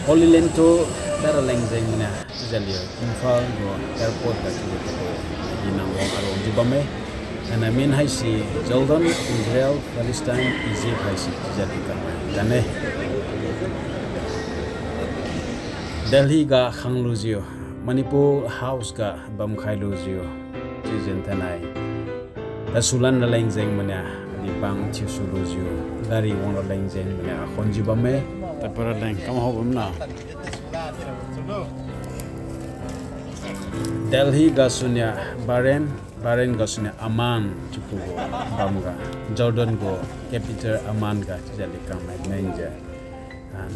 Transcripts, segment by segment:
HOLYLAND to dara lengzeng mana jalio Imphal go airport da tu dinang wong arong jibame and I mean haisi Jordan-Israel-Palestine-Egypt haisi jali kamai dane Delhi ga khangluzio Manipur house ga bam khailuzio tijen tanai tasulan lengzeng mana di bang chisuluzio dari wong lengzeng mana khonjibame tapara leng kam hobam na Delhi ga sunya Bahrain ga sunya Amman chukugo bamga Jordan go capital Amman ga jali kamai menja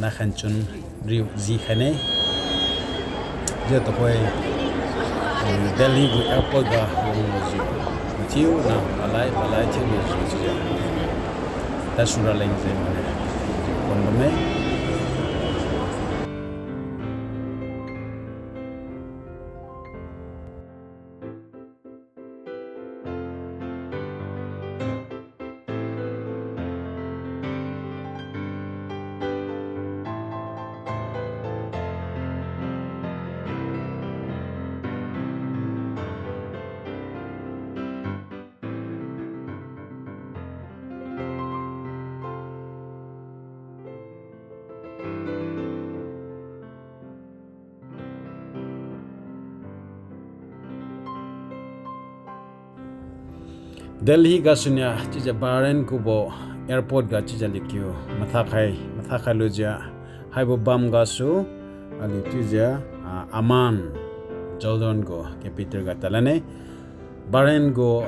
na khanchun riu zi khane je to koi Delhi go airport ga homoji tiu na balai tiu ji tasura lengzeng mana konbame Delhi ga sunya chija Bahrain kubo airport ga chija likyo mathakai loja haibo bam ga su ali tija Amman Jordan go capital ga talane Bahrain go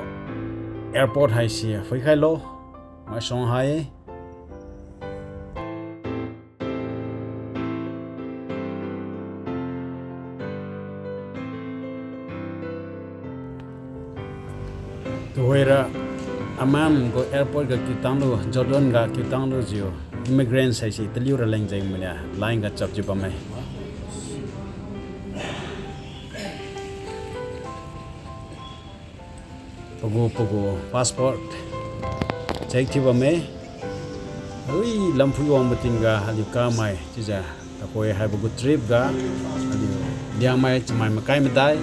airport haisi phaikhai lo ma Shanghai Tohera Amman go airport ga kitanglo Jordan ga kitanglo jio immigrants hai si teliura lengjai mania line ga chapji bame pogo passport check thi bame ui lampu yom batinga halika mai chija takoi hai bu trip ga ali dia mai chmai makai medai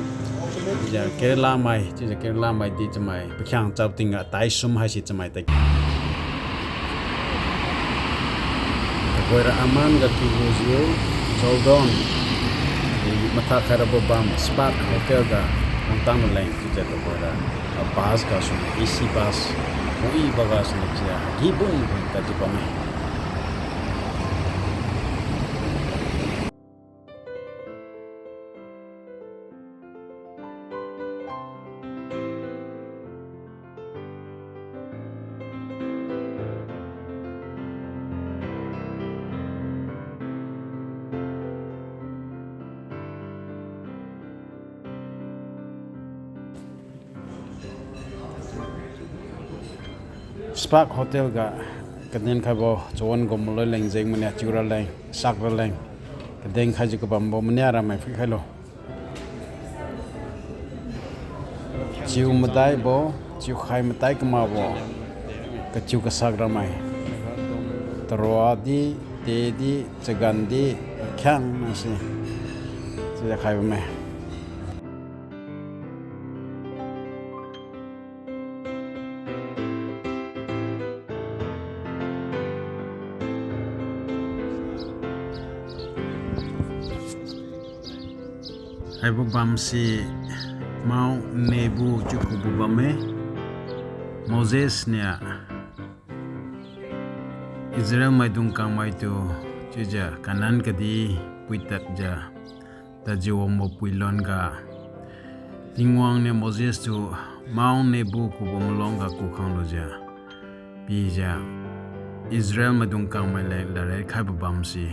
ja Kerala mai di chmai phyang chau tinga tai sum hai si chmai tai koira Amman ga kizio Jordan di matha kharabo bam spark hotel ga montang line ja to koira bus ga sun AC bus oi bagas ne ja gibun ta jipame Spark hotel ga kadeng khabo chon gom loi lengjeng mania chura leng sakra leng kadeng khaji ko bambo mania ra mai phi khailo chiu madai bo chiu khai matai kama bo ka chiu ka sakra mai tarwa di te di chagan di khyang na si ja khai ba mai Haibu bamsi mau nebu cukup bame Moses nia Israel mai dungkang mai tu cuja kanan kadi puitat ja ta jiwa mo puilon ga tingwang ne Moses tu mau nebu ku bomlong ga ku khang lo ja bija Israel mai dungkang mai le lare khaibu bamsi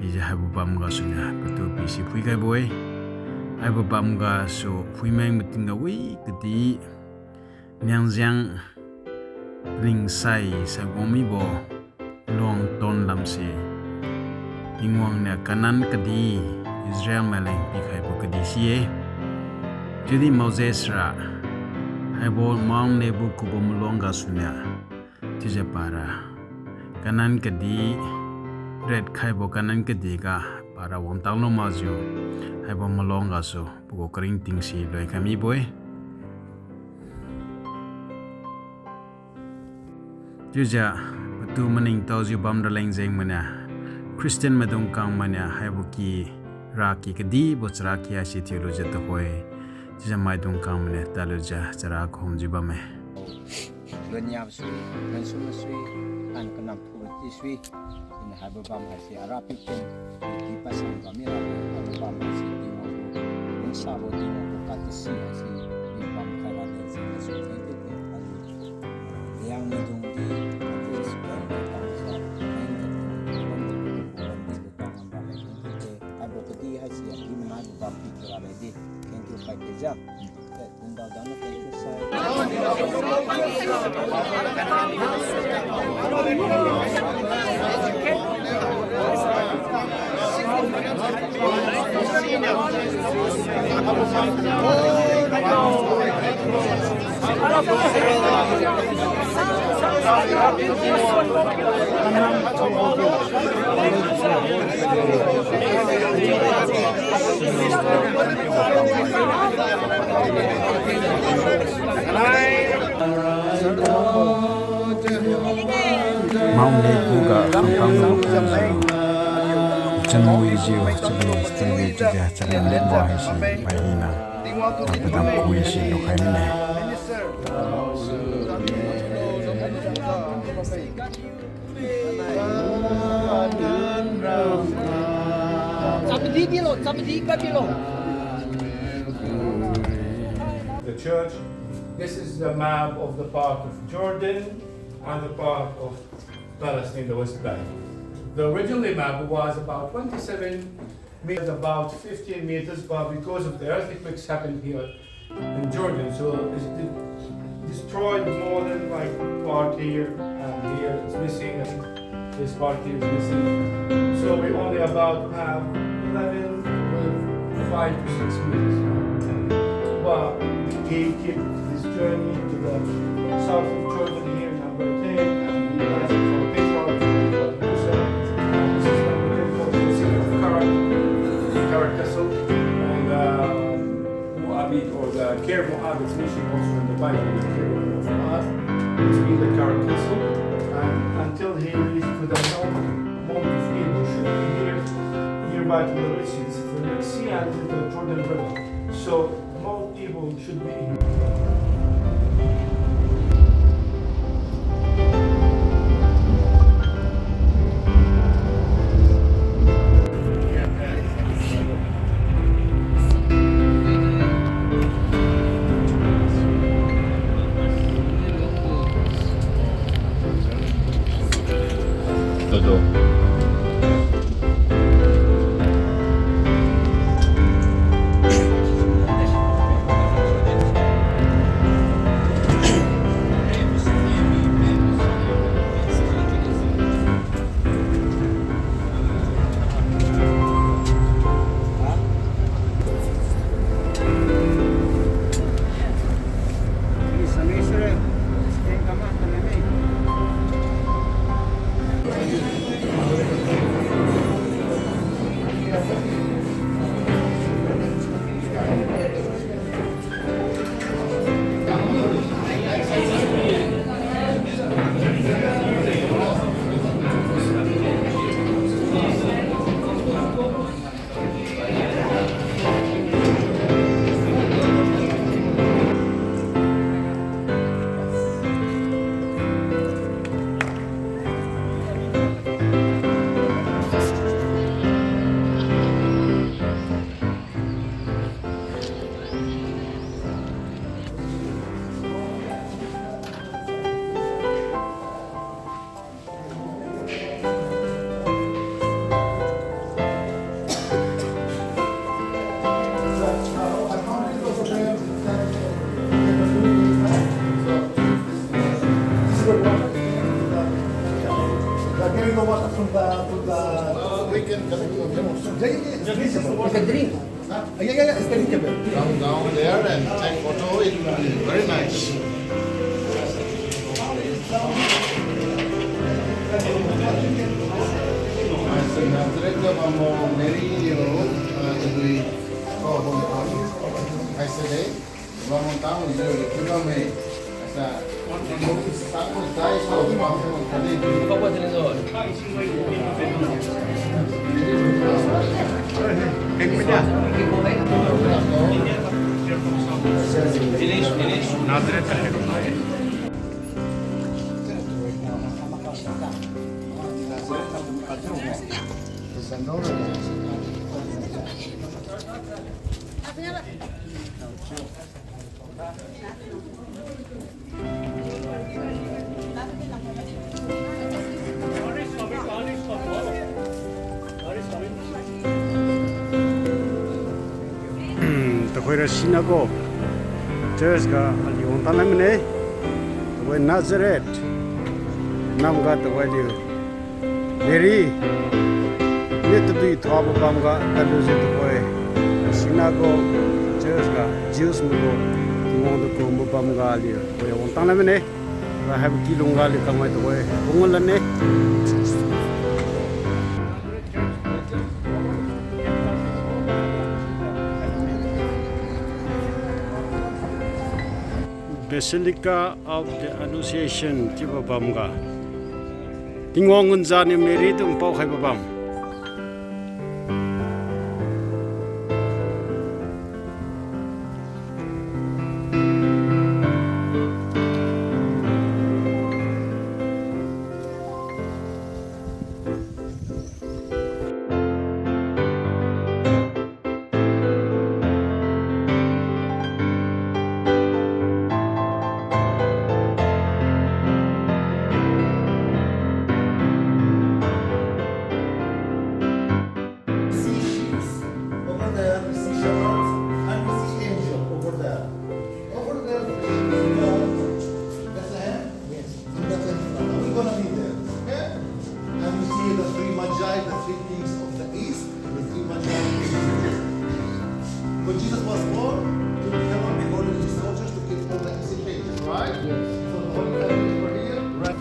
bija haibu bam ga sunya tu bisi pui kai boy Aiba bamga so puimeng metinga wi kedi nyangjiang ringsai sa gomi bo long ton lamsi ingwang na kanan kedi Israel maleng pikai bo kedi sie jadi Moses ra aibo maung nebu kubo mulonga sunya tija para kanan kedi secret khaibo kanan ke diga para won tanglo mazu haibo malonga so bugo kring tingsi loi kami boy juja patu maning tawju bam da lengjeng mana Christian madong kang mana haibo ki raki kedi bochra ki asi theology to hoy juja mai dong kang mana taluja chara khom jiba me Lenyap sui, mensum sui, an kenam puluh sui, ini haba bam hasi Arabic ken, di pasang kami haba bam hasi timo, insabo timo katisi hasi di bam karat hasi hasi itu yang medung di sekolah bangsa, haba kedi hasi di mana bam pikir ada di, kentu kai kejap. Tunda dana kentu saya. Maung ne buga kampang no chen mo yiu chiblo stili ja charen len bo hai si bai na padam ko yi si no khai ne The church. This is the map of the part of Jordan and the part of Palestine, the West Bank. The original map was about 27 meters, about 15 meters, but because of the earthquakes happened here in Jordan, so it's destroyed more than like part here and here it's missing, and this part here is missing. So we only about have 11 with 5 to 6 meters. But we keep this journey to the south of Jordan here, number 10, and we pass it from Petra to Musa. This is what we call the city of Karak Castle, and Moabit, or the Ker Moab, it's mentioned also in the Bible, the Ker Moab, which means the Karak Castle, and until he reached to the Mount of Eden, should be here, nearby to the Red Sea, the Red Sea and the Jordan River. So most people should be here. Come down there and take photo. It will be very nice. Nazareth vamos Mary di Yesterday, vamos tahu je kita mai asa takut dai so vamos kali Apa buat dengan tu? Finish. Takoira synagogue church ga ali ontalamne takoy Nazareth nam ga takoy Mary yetu thaba bamga taluze takoy synagogue church ga Jews mugo ngondo ko mo bamga ali takoy ontalamne ga have kilunga li kamai takoy bungolane Basilica of the Annunciation Tibabamga Tingwongun Zani Meridum Pau Hababam When Jesus was born, he cannot be holding his soldiers to kill all the innocent babies, right? Yes. So the Holy Family were here. Right.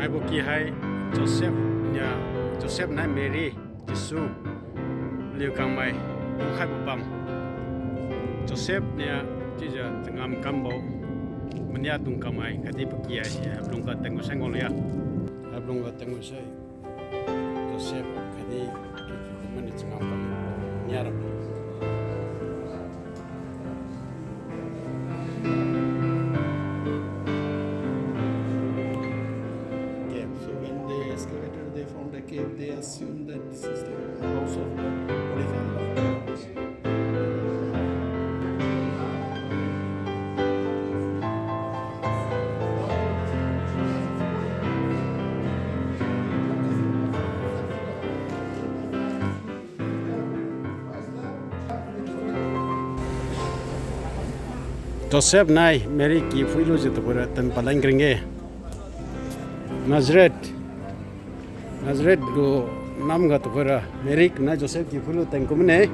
Hai boki hai Joseph na Mary Jesu liu kang mai khai bupam Joseph nia tija tengam kambo menia tung kamai kadi boki ai ablung ka tengu sengol ya kurung ga tengu sai Joseph kadi ki kumani changam kam nyaram So when they excavated, they found a cave. They assumed that this is the house of the Holy Family. Joseph nai Mary ki fuilu je to pura tan palangringe Nazareth go nam ga to pura Mary na Joseph ki fuilu tan kumne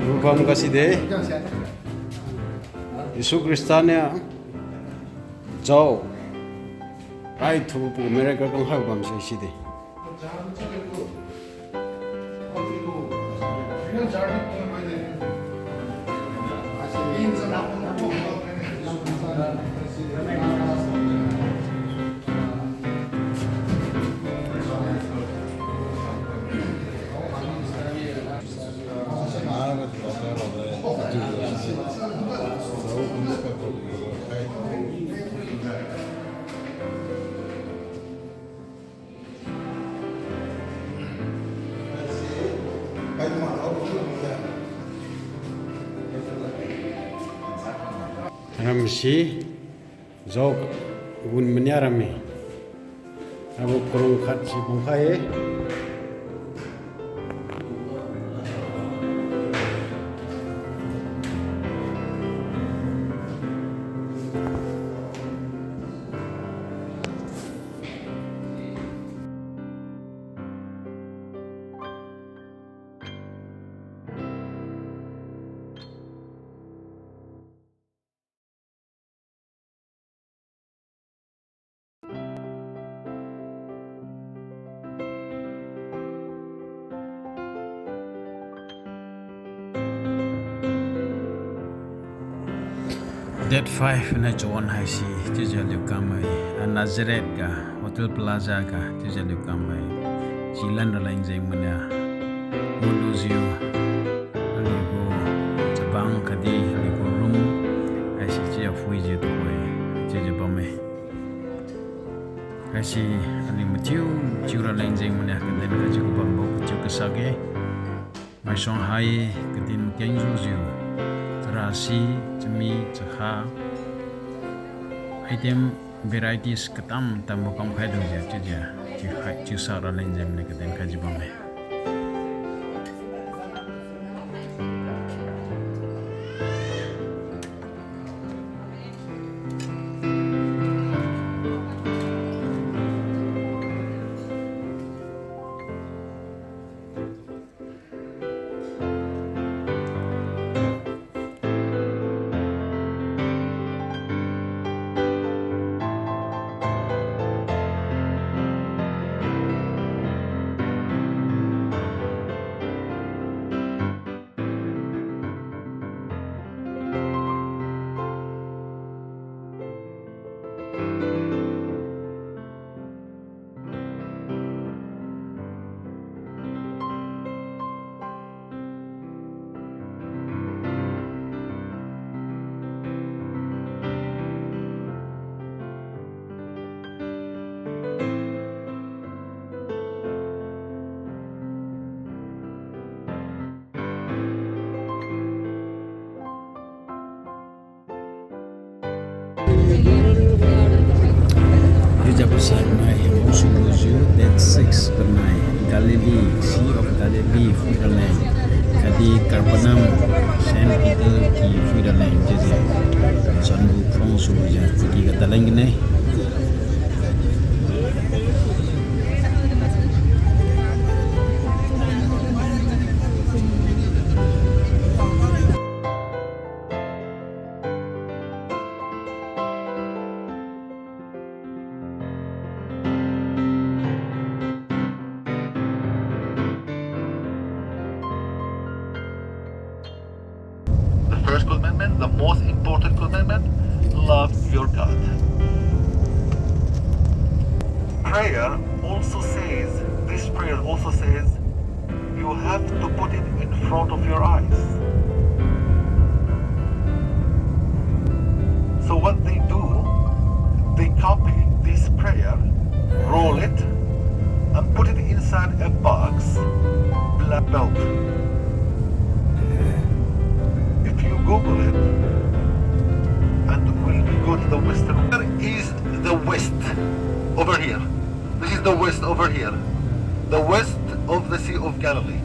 Rupam kaside Yesus Kristanya jauh ai thu pu America kang hau bam se side Ramsi jog gun menyarami abu kurung khat si bongkai Date 5 na John Haisi tijalu kamai Nazareth ga Hotel Plaza ga tijalu kamai Jilan lain jai mana Muluzio aligo Jabang kadi aligo room Haisi cia fui je tu koi cia bame Haisi ali matiu ciura lain jai mana kadin kaji ko bambo ciu kesage Mai song hai kadin kenzu ziu Terasi, cemi, cekha, item varieties ketam tamu kamu khai dong je, cik sara lain jam ni keten kaji bame. Pernai Musuh Date 6 Pernai Galilee Sea of Galilee Fuidaland Kadi Karpanam Saint Peter Ki Fuidaland Jadi Sanbu Fong Suja Pergi kata lain gini first commandment, the most important commandment, love your God. This prayer also says, you have to put it in front of your eyes. So what they do, they copy this prayer, roll it, and put it inside a box, black belt. If you Google it, and when we go to the western, where is the west? Over here. This is the west over here. The west of the Sea of Galilee.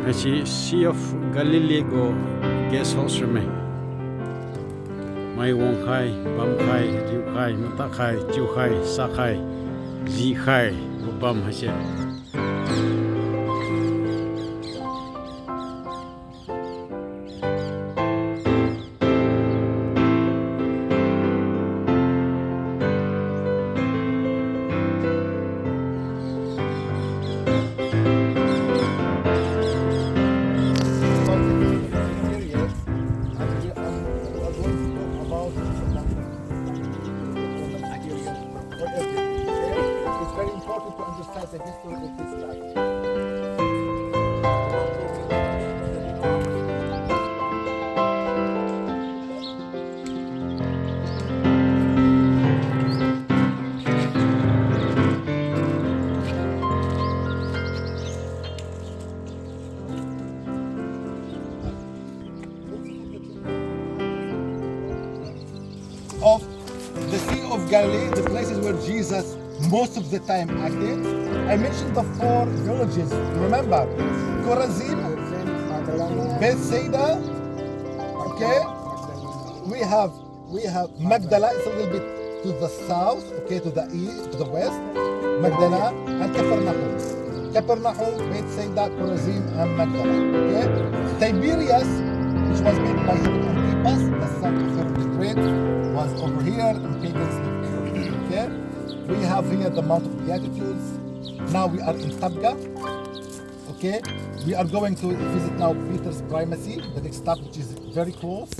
Actually, Sea of Galilee go guest house reme. Mai wong khai, bam khai, liu khai, mata khai, chiu khai, sa khai, zi khai, bam hase. It's very important to understand the history of this land. Of the Sea of Galilee, the places where Jesus most of the time acted. I mentioned the 4 villages. Remember, Chorazin, Bethsaida. Okay, we have Magdala. It's a little bit to the south. Okay, to the east, to the west. Magdala and Capernaum. Capernaum, Bethsaida, Chorazin, and Magdala. Okay, Tiberias, which was made by Antipas, the son of Herod the Great, was over here, and pagans lived over here. Okay, we have here the Mount of Beatitudes. Now we are in Tabga. Okay, we are going to visit now Peter's primacy, the next stop, which is very close.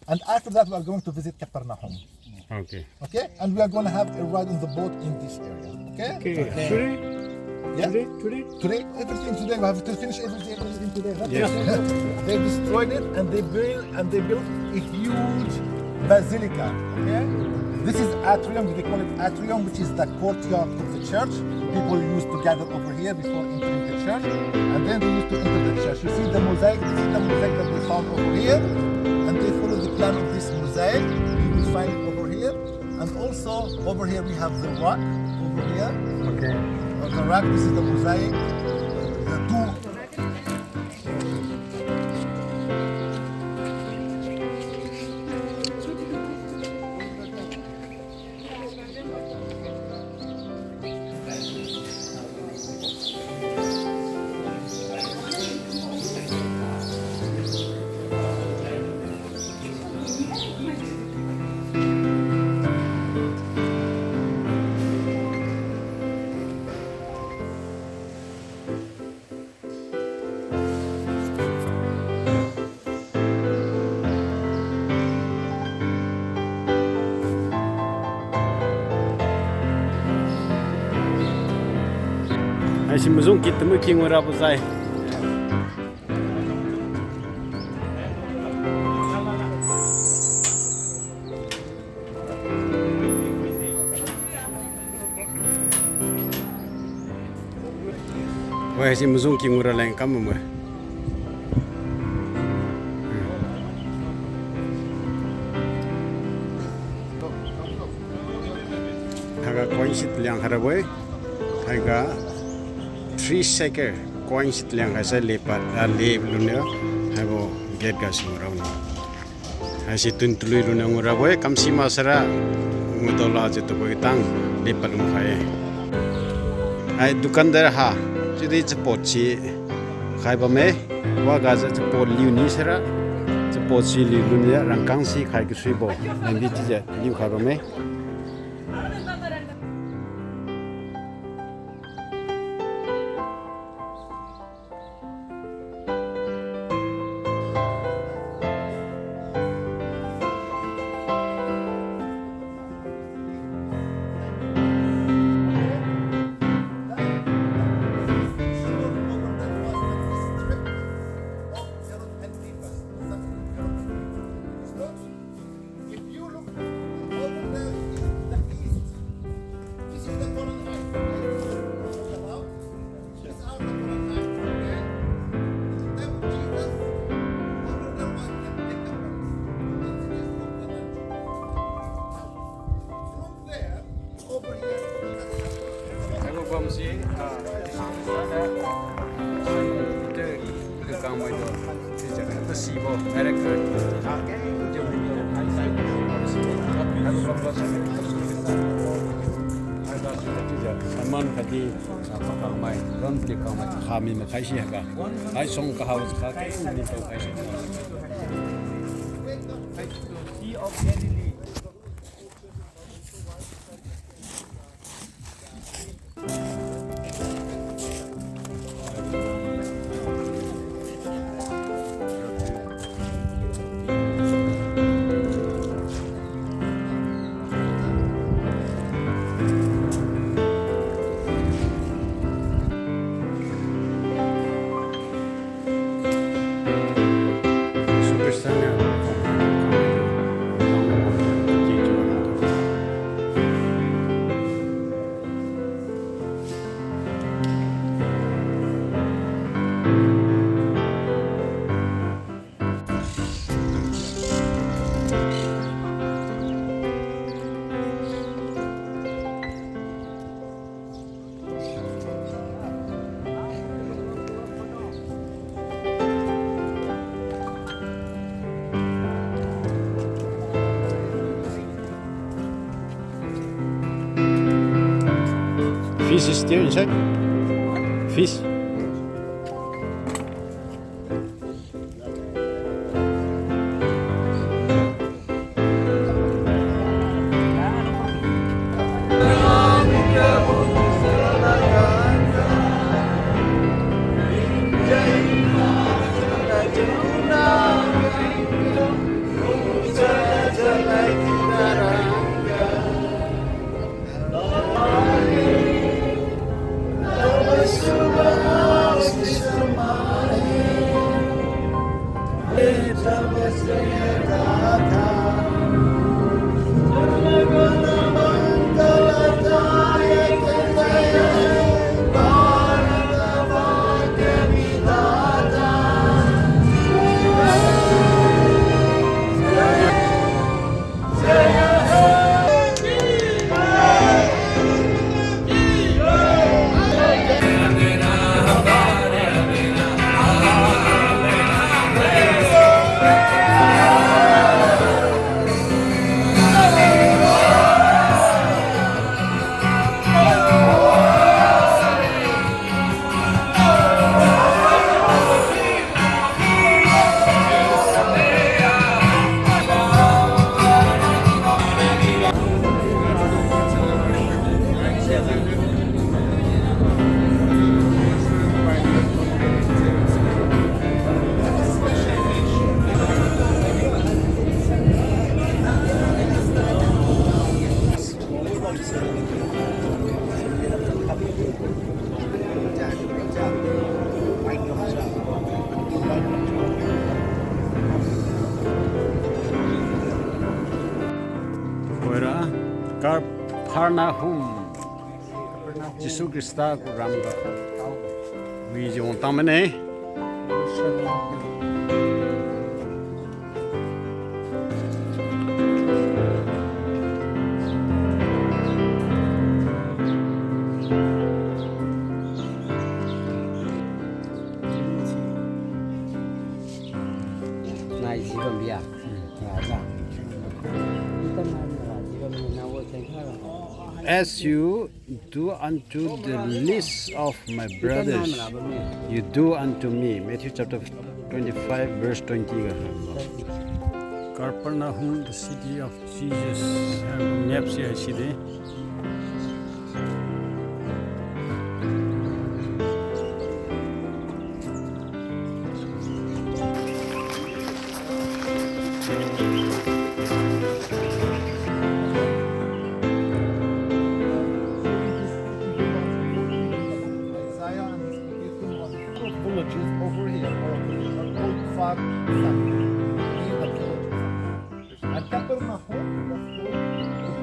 And after that, we are going to visit Capernaum. Okay. Okay, and we are going to have a ride on the boat in this area. Okay. Okay. Today? Yeah. Today? Everything today. We have to finish everything today. Yes. They destroyed it and they built a huge basilica. Okay. This is atrium. They call it atrium, which is the courtyard of the church. People used to gather over here before entering the church, and then they used to enter the church. You see the mosaic. This is the mosaic that they found over here, and they follow the plan of this mosaic. You will find it over here, and also over here we have the rock over here. Okay. the rock, this is the mosaic. The two. Ai sim muzung kita mu king ora buzai. Wah sim muzung king ora lain kamu mu. Haga coin sit liang haraboy. Haga 3 second coin sit liang hasa lepat le lunia habo get gas murau ni. Hasi tuntului lunia muraboy kam sima sara ngudola jeto boy tang lepat lumkai. Ai dukandar ha jadi cepot si khai ba me wa ga za cepot liu ni sara cepot si liu lunia rangkang si khai ke sui bo nanti je liu khai ba me. Saman kadi pakang mai ron pli kang mai khami ma khai si ha ai song ka haus kha ke ni to khai si Sea of Galilee. Fish is still inside? Fish? Subhanallah. Capernaum Jisu Krista ko ramga wi jong tamane Này chỉ còn bia. Là ra. Tâm là chỉ còn mình nào ở thành khác là. as you do unto the least of my brothers you do unto me. Matthew chapter 25 verse 20 Capernaum, the city of Jesus. Nyap si hai side. Isaiah and he's speaking of two villages over here, are called Far Sam. These are villages. And Capernaum was called the village of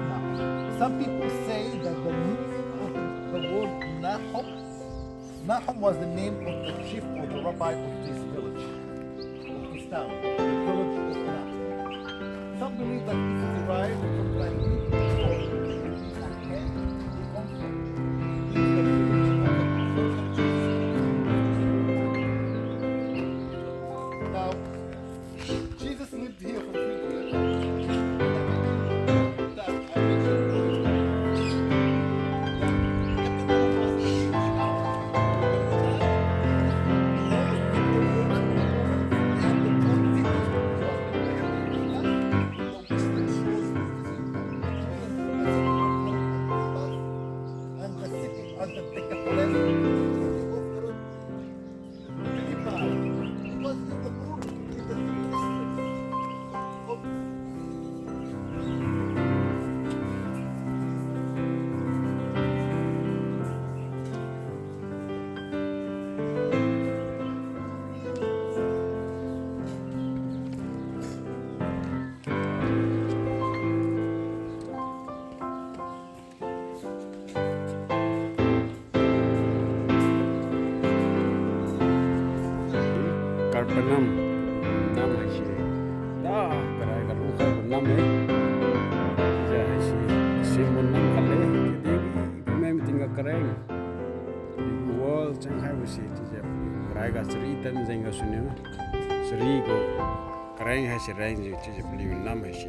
Nahum. Some people say that the meaning of the word Nahum was the name of the chief or the rabbi of this village, of this town, the village of Nahum. Some believe that this is derived from the Hebrew word Nahem, who comes from now, Jesus lived here for 3 years. That I and the city and the Decapolis very bad. It was in the mood in the districts of Capernaum nam hai si da karai ka lu khai nam hai ja hai si simun nam kale ke de me meeting ka karai wall chang hai si ti ja karai ga sri tan jeng ga sunyo sri ko karai hai si rai ji ti ja pli nam hai si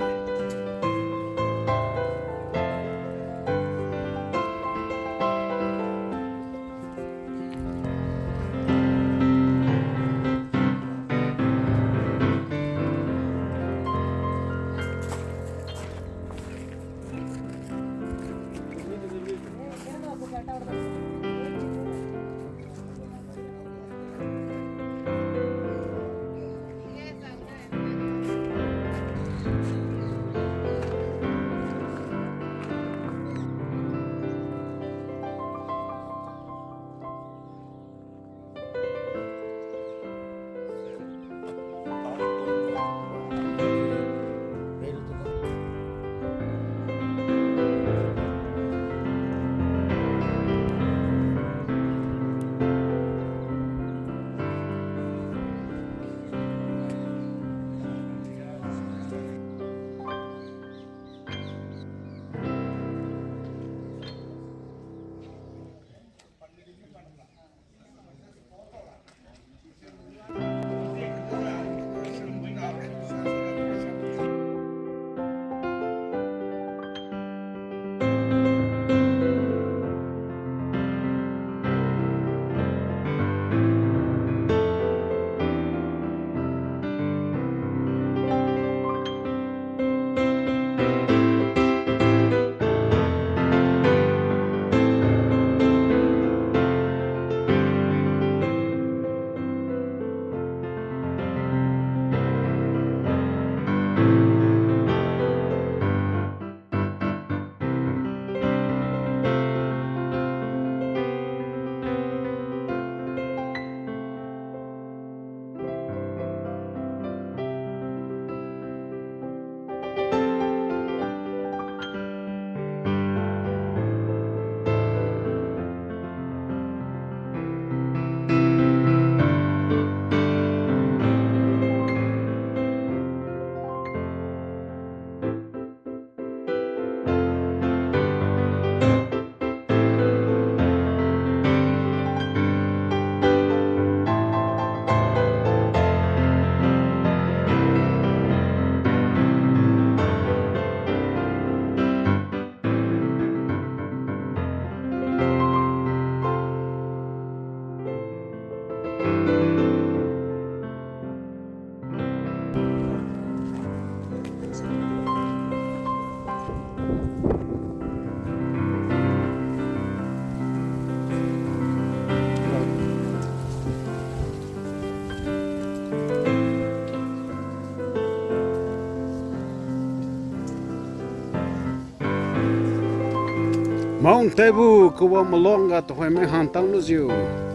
Mount Tebu kuwa malonga to hoi me han tang lu ziu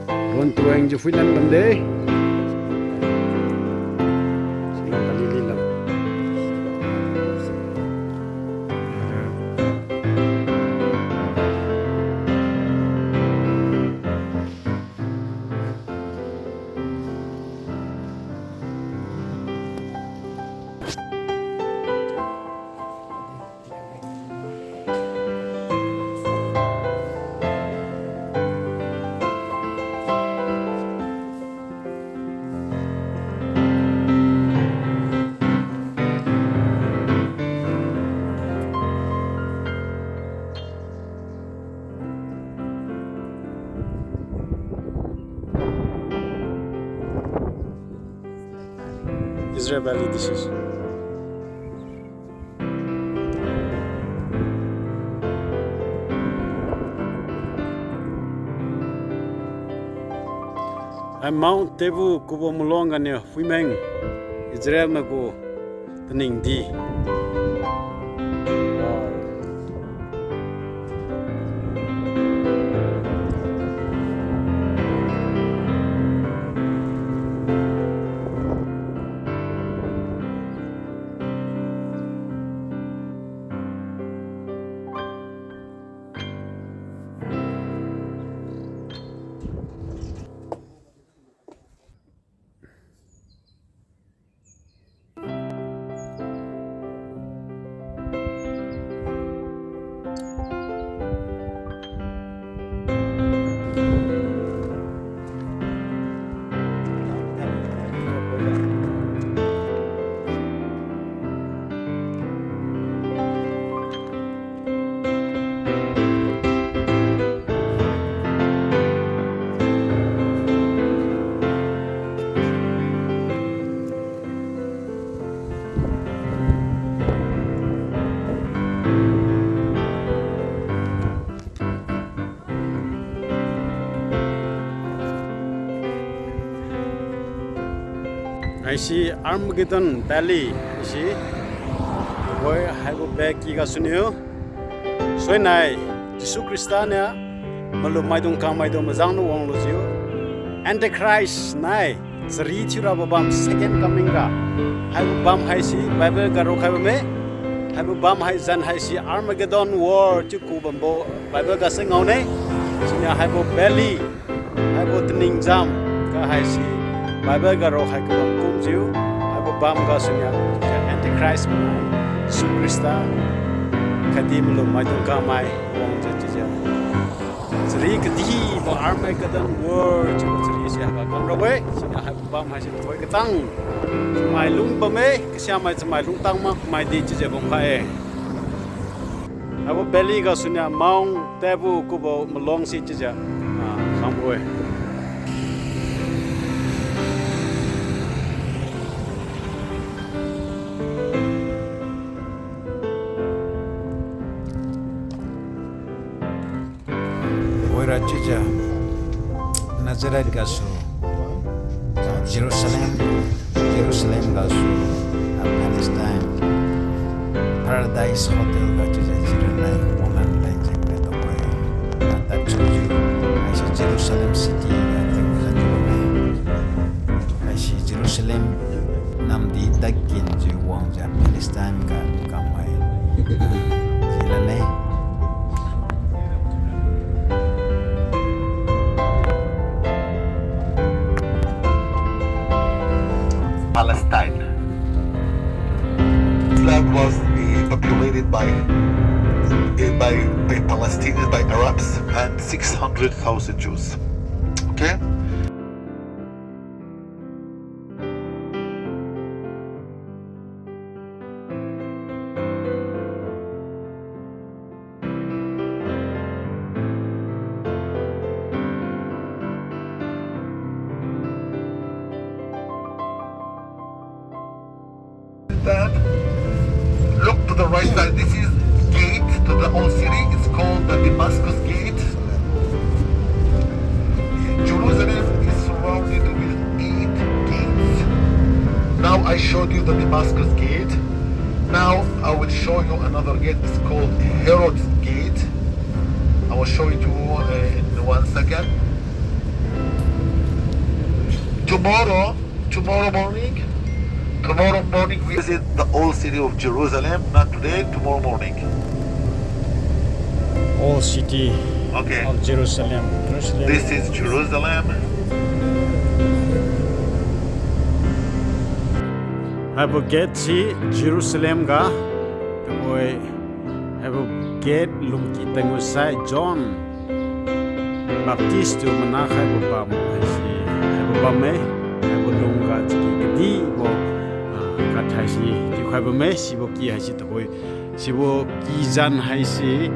ron tuang ju Holyland lam de silang kali lilam Israel Valley this is I'm Mount Tebu kubo mulonga ne Huimeng Israel na ko taning di I see Armageddon Valley. I see. Boy, have a bag. You got sunio. So nai. Jesus Christania. Malu maidong kam maidong mazang no wong lozio. Antichrist nai. Zari chura babam second coming ga. Have a bam hai si Bible ga rok have me. Have a bam hai zan hai si Armageddon war chuku bambo Bible ga sing on ne. Sinya have a belly. Have a tning jam ga hai si. Bible ga rok hai ko kum jiu abo bam ga sunya antichrist su krista kadim lo mai dong ka mai wong je je zri ka di bo Armageddon war chu zri sia ga kam ro we sunya hai bam hai se toi ka tang mai lung ba me ka sia mai lung tang ma mai di je bong khae abo belly ga sunya maung tebu ku bo malong si je kham we Raja Nazareth gasu Jerusalem gasu Palestine Paradise Hotel gasu Jerusalem woman like the way that choju I see Jerusalem city I see Jerusalem namdi dakin ju wong ja Palestine ga kamai jilane Palestine. Land was populated by Palestinians, by Arabs, and 600,000 Jews. Okay. Then look to the right side. This is gate to the old city. It's called the Damascus Gate. Jerusalem is surrounded with 8 gates. Now I showed you the Damascus Gate. Now I will show you another gate. It's called Herod's Gate. I will show it to you in 1 second. Tomorrow morning we visit the old city of Jerusalem. Not today, tomorrow morning. Old city Okay. of Jerusalem. This is Jerusalem. Have a gate si Jerusalem ga. Boy have a gate lumki tangu sai John Baptist tu mana have a bam si have a bam me have a lunga di bo kat hai si di have a me si bo ki hai si to boy si bo ki jan hai si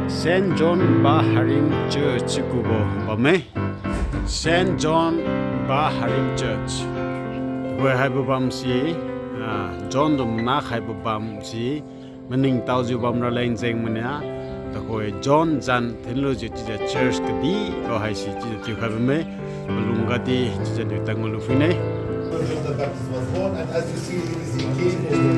Saint John Baharim Church ku bo bam me Saint John Baharim Church boy have a bam si John dum na khai bu bam si maning tau ju bam ra leng jeng mania ta koi John jan thenlo ju ti church ka di ko hai si ti khai bu me balunga di ti de tangolu fine John the Baptist was born, and as you see, he came over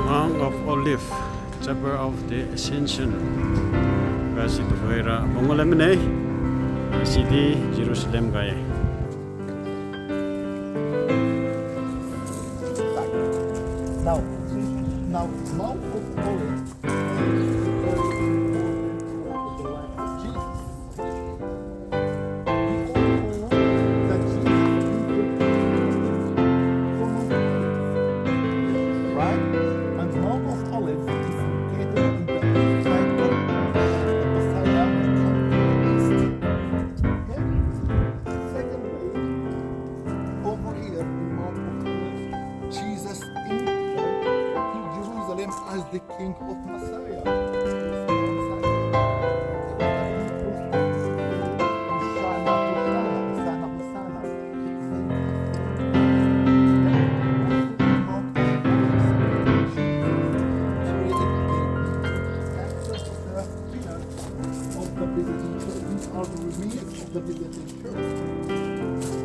Mount of Olive, Chapel of the Ascension. Kasi to koira bongolam ne city Jerusalem gaya. Now, Mount of Olives right? And Mount of Olives is located in the side of the Messiah will come to the east. Okay? Secondly, over here in Mount of Olives, Jesus entered to Jerusalem as the King of Messiah.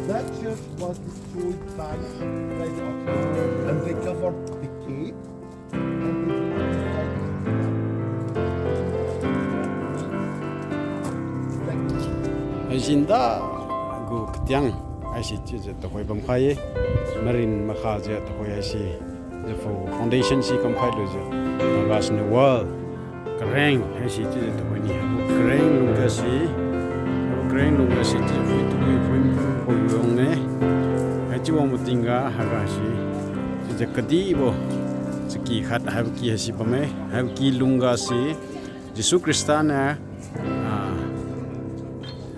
That church was destroyed by the Ottomans, and they covered the gate and they Ai jinda gu ktyang ai si chi to koi bam khai marin ma kha je to koi ai si the foundation si kam khai lo je bas ne wall kreng ai si chi to koi ni kreng lunga si ti fu tu fu ko yong ne ai chi wong mutinga ha ga si chi je kadi bo chi ki khat ha ki si ba me ha ki lunga si Jesu Kristana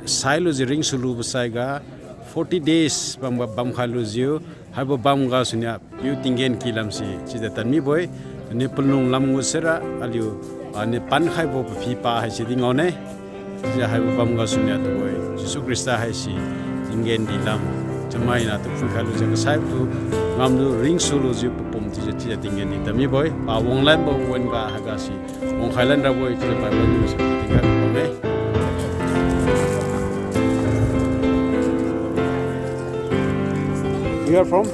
Sailo ring sulu besaiga 40 days bam khalu jiu habo bam ga sunya yu tingen kilam si chida tanmi boy ne pelung lam ngusera aliu ne pan khai bo phi pa ha si dingone ja habo bam ga sunya to boy Jesu Krista ha si tingen dilam jamai na to phi khalu je sai tu ngamlu ring sulu jiu pum ti chida tingen di tanmi boy pa wonglan bo wen ga ha ga si wong khailan ra boy chida pa bo ni so tinga boy You are from?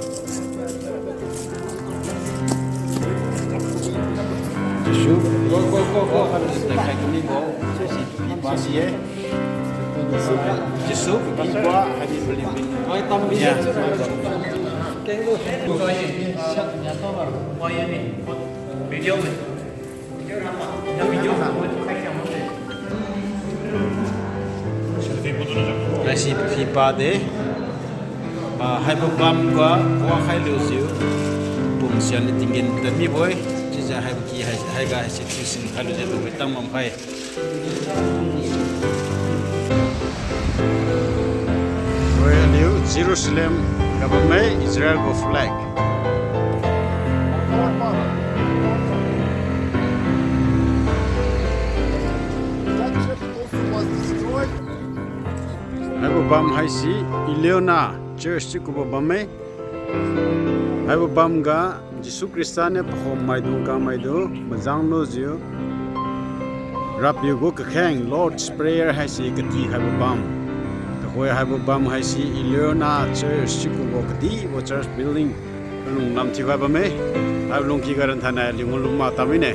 Yusuf. Go. Yusuf. Nasi pipa de. Hai bam qua khai lưu diu bung xian ni tingin dan mi boy chi ja hai ki hai ga chi sin khai lu je lu tang mam khai Royal New Jerusalem government Israel go flag Haibu bam haisi Ileona church chikuba bame. Haibu bam ga Jisu Kristane phom maidung ka maidu majang no jiu. Rap yu go kakhang Lord's Prayer haisi kati haibu bam. Hoi haibu bam haisi Ileona church chikuba kati wo church building lung nam thi ba bame. Haibu lung ki garan thana lingul luma tamine.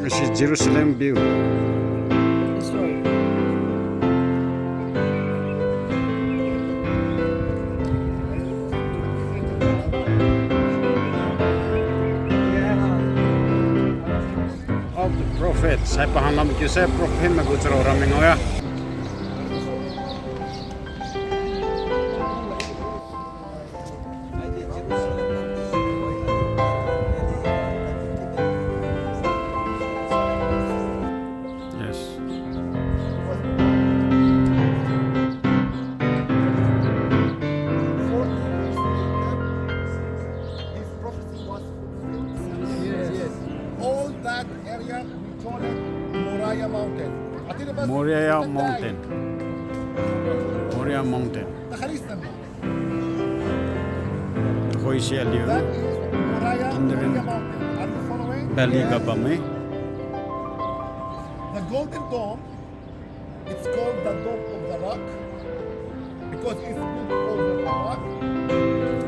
This is Jerusalem view. Of the prophets. Saya paham nama kisah prophet magucara orang mengoya. That area we call it Moriah Mountain. Moriah Mountain. Moriah Mountain. Hoi si aliu. That is Moriah Underin. Mountain. Are you following? Bali gabame. The Golden Dome, it's called the Dome of the Rock because it's built over the rock.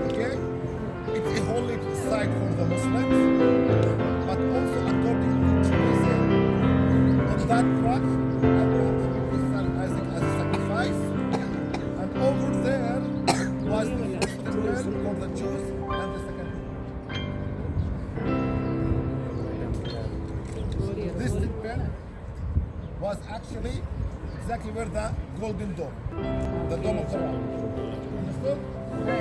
Okay? It's a holy site for the Muslims, but also according to Judaism, on that rock, Abraham put his son Isaac as a sacrifice, and over there was the first temple for the Jews and the second temple. This temple was actually exactly where the Golden Dome, the Dome of the Rock. Understood? Okay.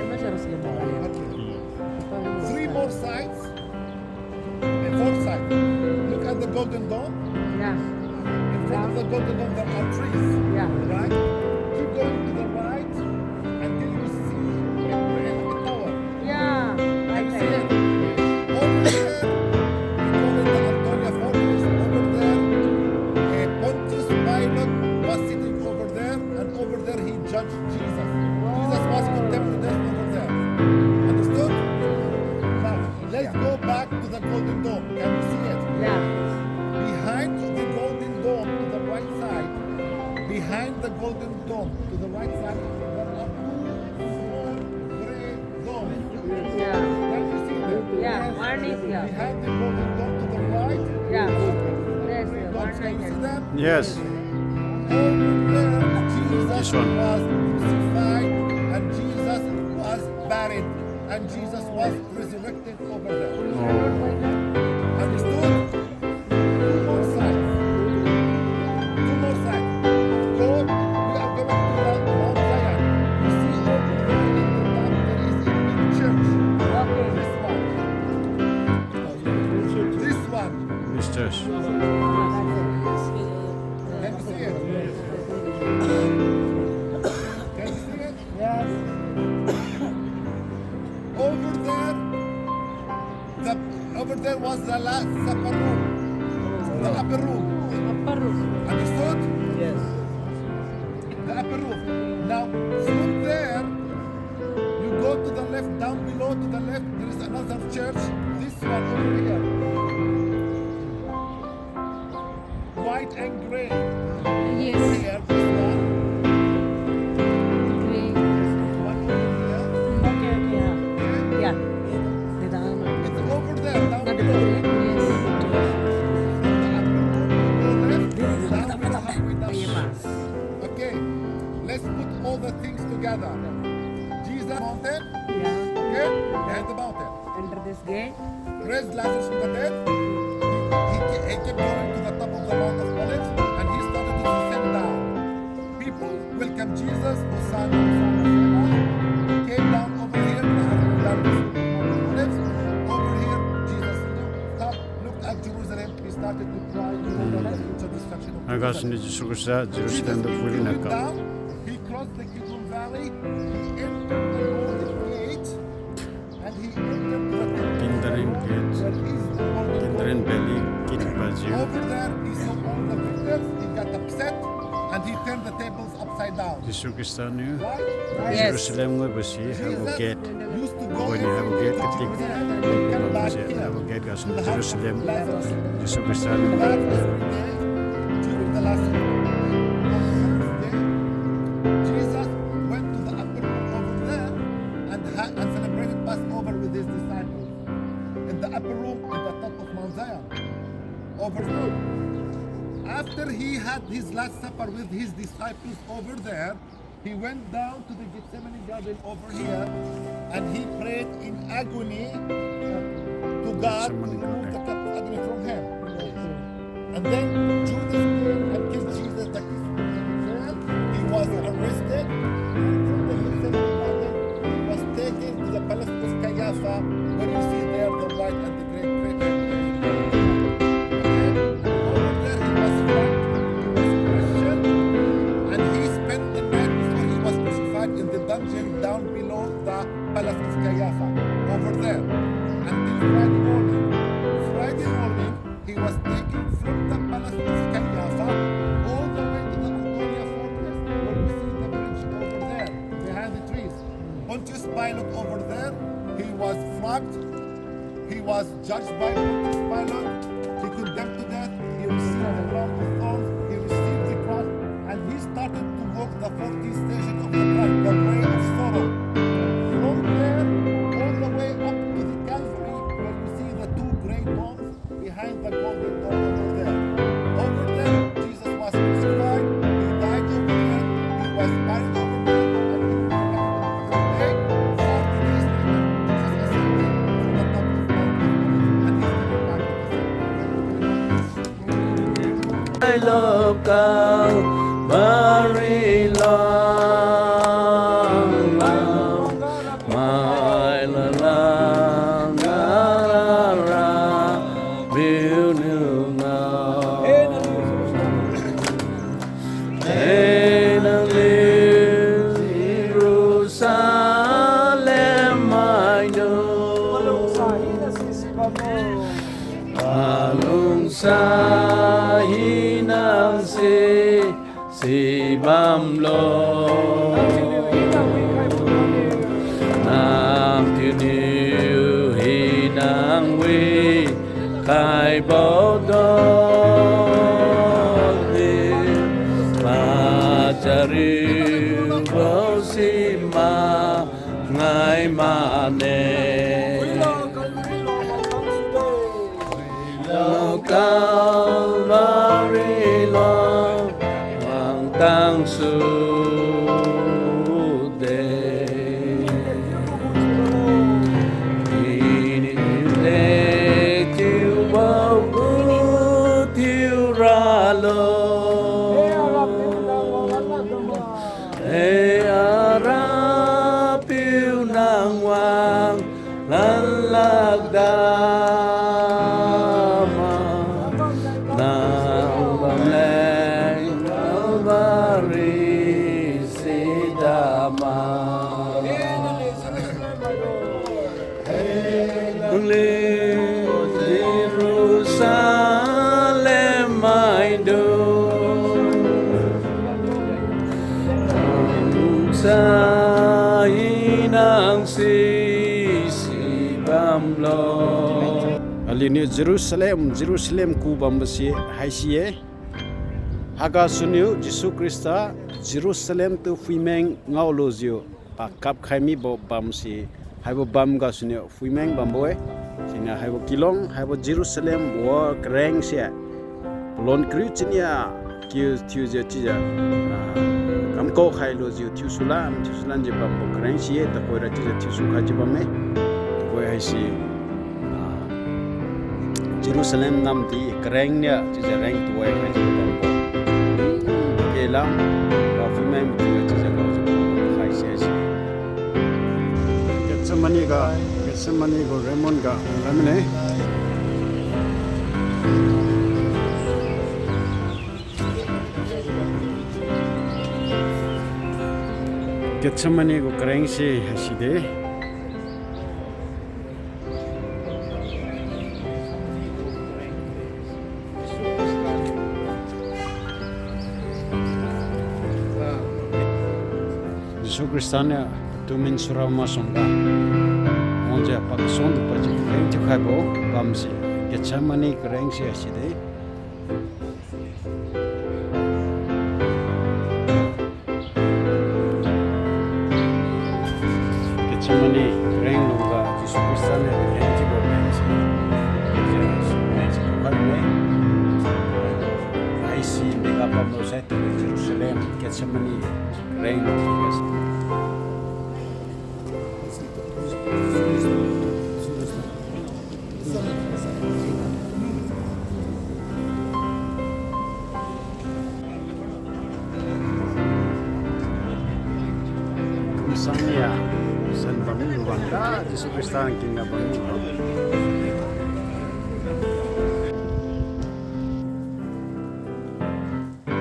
3 more sides, and 4 sides. Look at the Golden Dome. Yeah. In front of the Golden Dome there are trees. Yeah. Right? Keep going to the right until you see a tower. Yeah. Can you see it? Over there, we call it the Antonia Fortress. Over there, Pontius Pilate was sitting over there, and over there he judged Jesus. Jesus was condemned to death over there. Understood? Now, let's go back to the Golden Dome. Can you see it? Yeah. Behind the Golden Dome to the right side, behind the Golden Dome to the right side, there are 2 small gray domes. Yeah. Can you see them? Yeah. One is here. Behind the Golden Dome to the right, Yeah. gray Yes. domes. Can you see them? Yes. Over there, Jesus This one. was crucified, and Jesus was buried, and Jesus was resurrected over there. Understood? 2 more sides. 2 more sides. Go. We are going to the Mount Zion. You see over there in the top there is a big church. Okay. This one. This one. This church. Can you see it? Can you see it? Yes. Over there was the last supper room. The upper room. Understood? Yes. The upper room. Now, from there, you go to the left, down below to the left, there is another church. This one over here. White and gray. Yes. Here, this one. Green. One over here. Okay. Okay. Okay? Yeah. It's over there, down Got it. below. Yes. Okay, let's put all the things together. Jesus mountain, Yeah. okay, behind the mountain. Enter this gate. Raised Lazarus from the dead. He kept going to the top of the Mount of Olives, and he started to descend down. People welcome Jesus, Hosanna, Hosanna. He came down over here, Olives. Over here, Jesus looked at Jerusalem. He started to cry to destruction of 아가스니 Jerusalem. 지수그사 제루살렘도 부리나까. He crossed the Kidron Valley, he entered the Golden Gate, and he entered the temple 빈다린 where gate. is over there, he saw all the victims, he got upset, and he turned the tables upside down. 예수 그리스도는 Right? Yes. 예루살렘의 것이 하고 Jesus 겟 used to go 거기 하고 겟 to 그때 Jerusalem and come back 뭐지 here. 하고 겟 To 가서 the house of 예루살렘 Lazarus. 예수 That 그리스도는 was every day during the last week. On the first day, Jesus went to the upper room over there and celebrated Passover with his disciples. In the upper room at the top of Mount Zion. Over there. After he had his last supper with his disciples over there, he went down to the Gethsemane garden over here and he prayed in agony to God to remove the cup of agony from him. And then Judas came and killed Jesus like this. He was arrested and from the Gethsemane garden he was taken to the palace of Caiaphas where you see there the white and the great crater. Over there he was flogged, he was questioned, and he spent the night before he was crucified in the dungeon down below the palace of Caiaphas, over there, until Friday morning. Friday morning, he was taken from the palace of Caiaphas all the way to the Antonia fortress, where we see the bridge over there, behind the trees. Pontius Pilate over there, he was flogged, he was judged by Pontius Pilate, he condemned to death, he received the crown of thorns, he received the cross, and he started to walk the 40th station of the cross, the way of sorrow. From there, all the way up to the Calvary, where you see the two great domes behind the golden dome over there. Over there, Jesus was crucified, he died over there, he was buried over there, and he was resurrected the third day. 40 days later, Jesus ascended to the top of Mount Olivet, and he's coming back to the same. I love Calvary long, my long, will now. And I live Jerusalem, I know. Alungsahin ang si Bamlo Nang tiniuhin ang wi kay Bodog Macariw ko si Ma ngay mane Calvary long ang tang sude Inilet tiu bawu tiu ralo arapiu nang wang lalagdama Nang bamleng Calvary sidama Jerusalem I do Sa inang sisibamlo 알리니 예루살렘 ku bambasi haisiye haga sunyu jisu krista jerusalem tu fuimeng ngaulozio pakap khaimi bo bamsi haibo bam ga sunyu fuimeng bamboe sina haibo kilong haibo jerusalem wo kreng sia lon krichinia kiu tiu je tija kamko khailozio tiu sulan je bambo kreng sia ta koira tija tiu su khaji bamme koi haisi Jerusalem nam di kerengnya ciza reng tuai kan ciza bambo kelam kafi main betul ciza kau ciza khai sia Getsemani ga Raymond ga ramne Getsemani go kereng si haside Yesus Kristusnya tumin surama songa onja pakson du paji reng tu khabo bamsi kechamani reng si aside kechamani reng longa Yesus Kristusnya reng ti bamsi I see mega pablo set Jerusalem kechamani reng longa Misalnya, san bangun bangga di superstar kingga bangun.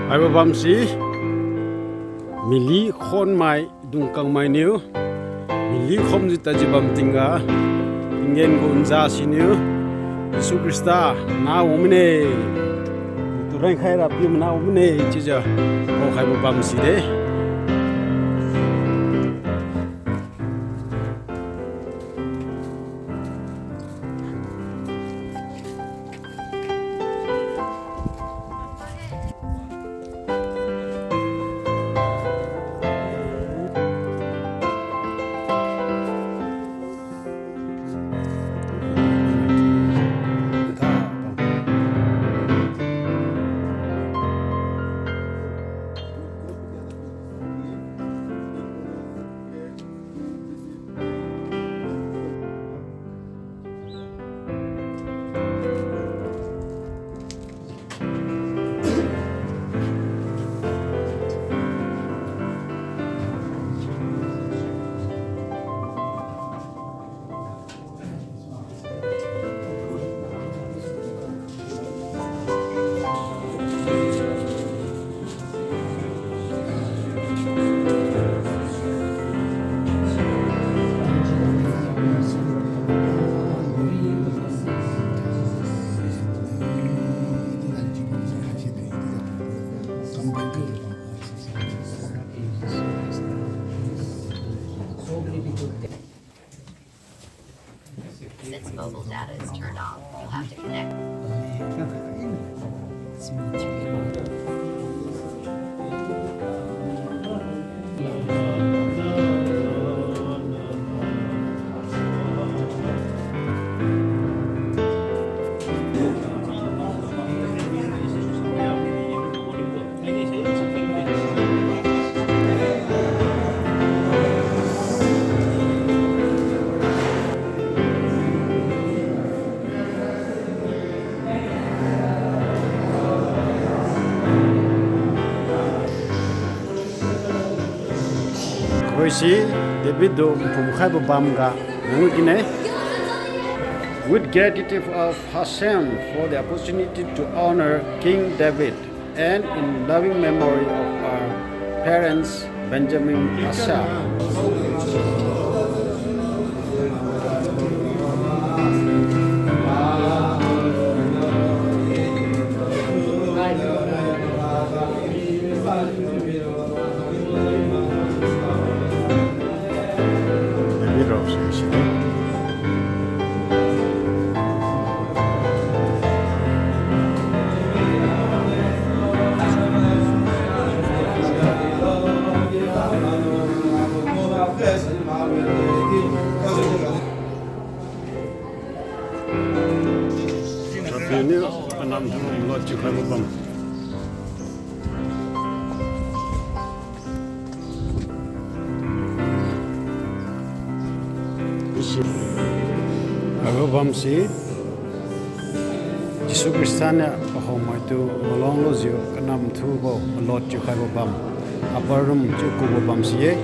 Ayo bamsi, mili khon mai dungkang mai niu, mili khom jita jibam tingga, ingen gunja siniu, superstar na umne, itu reng khai rapi na umne, cija, kau khai bamsi deh. Since mobile data is turned off, you'll have to connect. Koisi David do pumkhai bamga mungkine with gratitude of Hashem for the opportunity to honor King David and in loving memory of our parents Benjamin Asa. Ini enam tahun lot juga bang. Aku bamsi. Yesus Kristusnya bahwa itu melong lozio enam tahun lot juga bang. Aparum cukup bamsi.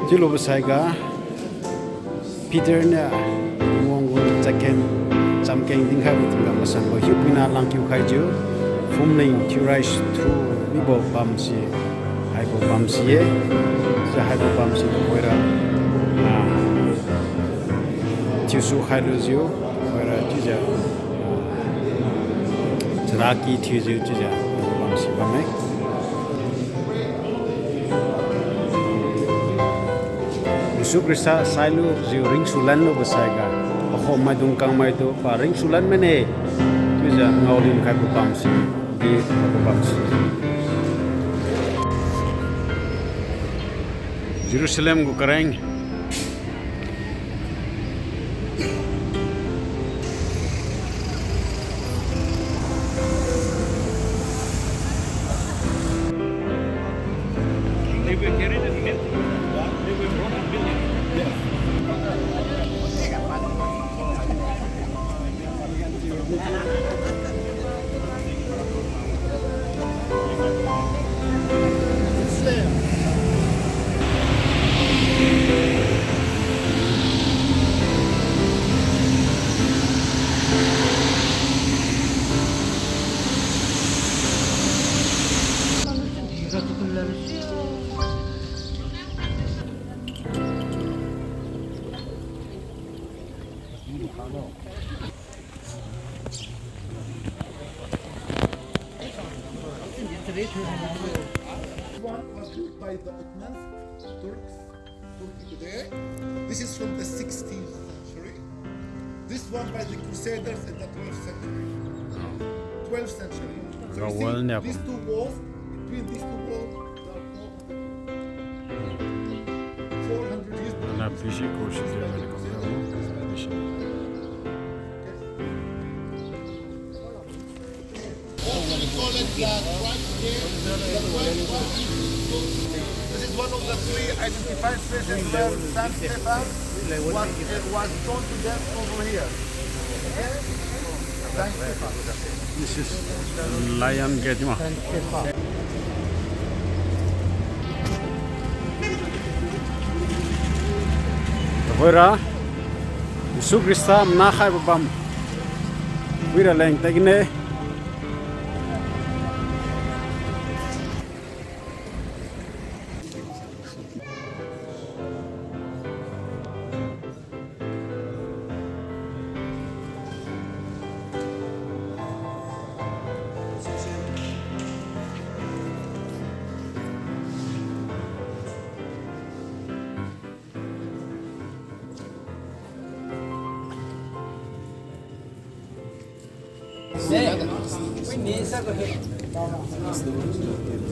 Jilo besaiga. Peternya mongol caken. Samkeng dingkai tinggal masang bahu pina langkiu kaiju, fumling turais tu bibo bamsi, haibo bamsi ye, sehaibo bamsi tu kira, tiusu hailuzio, kira juga, ceraki tiusu juga bamsi bamai. Yesu Krista sailu ziu ring sulan lo besaiga ho mai dung kang mai tu pa ring sulan mene tu ja ngaulin kai bu pam si di bu pam si Jerusalem go kareng One was built by the Ottomans, Turkey today. This is from the 16th century. This one by the Crusaders in the 12th century. 12th century. So you see, these two walls, between these two walls, there are 400 years. na pishi ko shi je ne ko This is one of the three identified places where San Stefan was thrown to death over here. Okay? San Stefan. This is Lion Gate ma Hoira Yesu Krista na khai bam Wira leng tagne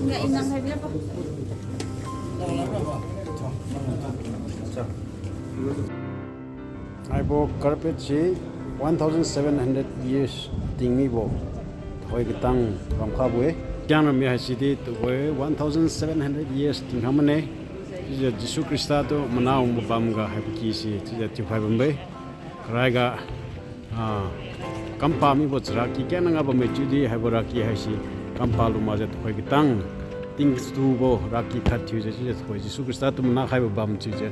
Nggak inang harga apa? I bo carpet chi 1700 years tingmi bo thoi gitang ram kha bue kyang mi ha si di to 1700 years ting hamane ji Jesu Krista to manau mo bam ga ha ki si ji ti phai bam be rai ga kampa mi bo chra ki kya nga ba me chu di ha bo ra ki ha si kampa lu ma je thoi gitang ting stu bo ra ki khat thi je ji thoi Jesu Krista to na khai bam chi je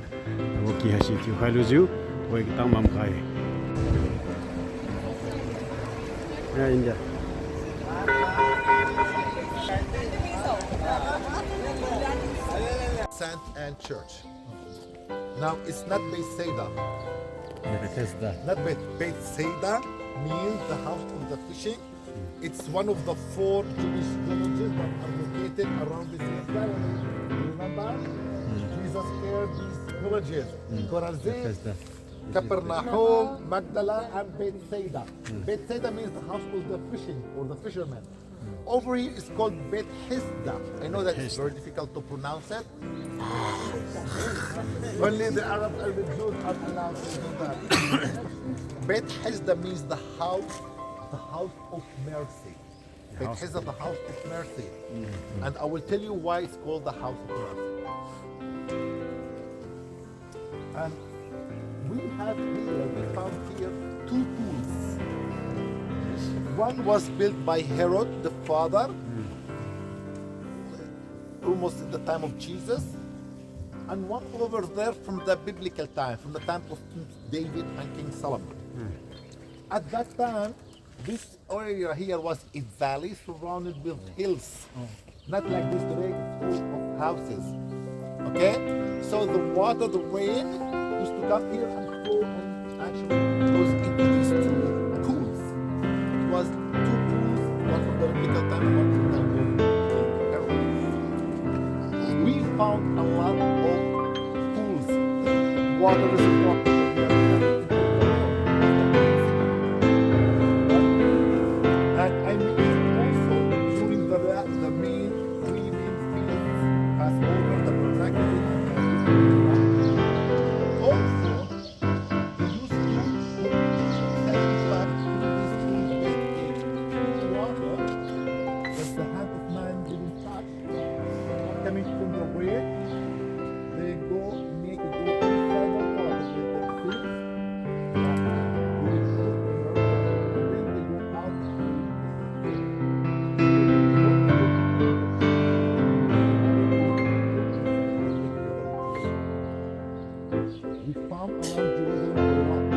bo ki ha si ti khai lu ju thoi gitang mam khai ya India Saint Anne Church. Now it's not Bethsaida. Not Bethsaida means the house of the fishing. It's one of the 4 Jewish villages that are located around this area. Remember? Jesus aired these villages. Chorazin, Capernaum, Magdala, and Bethsaida. Bethsaida means the house of the fishing or the fishermen. Over here is called Bet Hesda. I know that it's very difficult to pronounce it. Only the Arabs and the Jews are allowed to do that. Bet Hesda means the house of mercy. Bet Hesda, the house of mercy. And I will tell you why it's called the house of mercy. And we found here 2 pools. One was built by Herod the father, almost at the time of Jesus, and one over there from the biblical time, from the time of King David and King Solomon. At that time, this area here was a valley surrounded with hills, not like this today, it's full of houses. Okay, so the water, the rain, used to come here and flow and actually goes into these 2 pools. It was 2 pools, one from the biblical time and one from the time of Herod. We found a lot of pools water reservoir. And I mean also during the main three main fields pass over the protected also they used to sacrifice water that the hand of man didn't touch coming from the way they go make it go inside the water with the fish and they put in the water and then they go out. We found around Jerusalem a lot of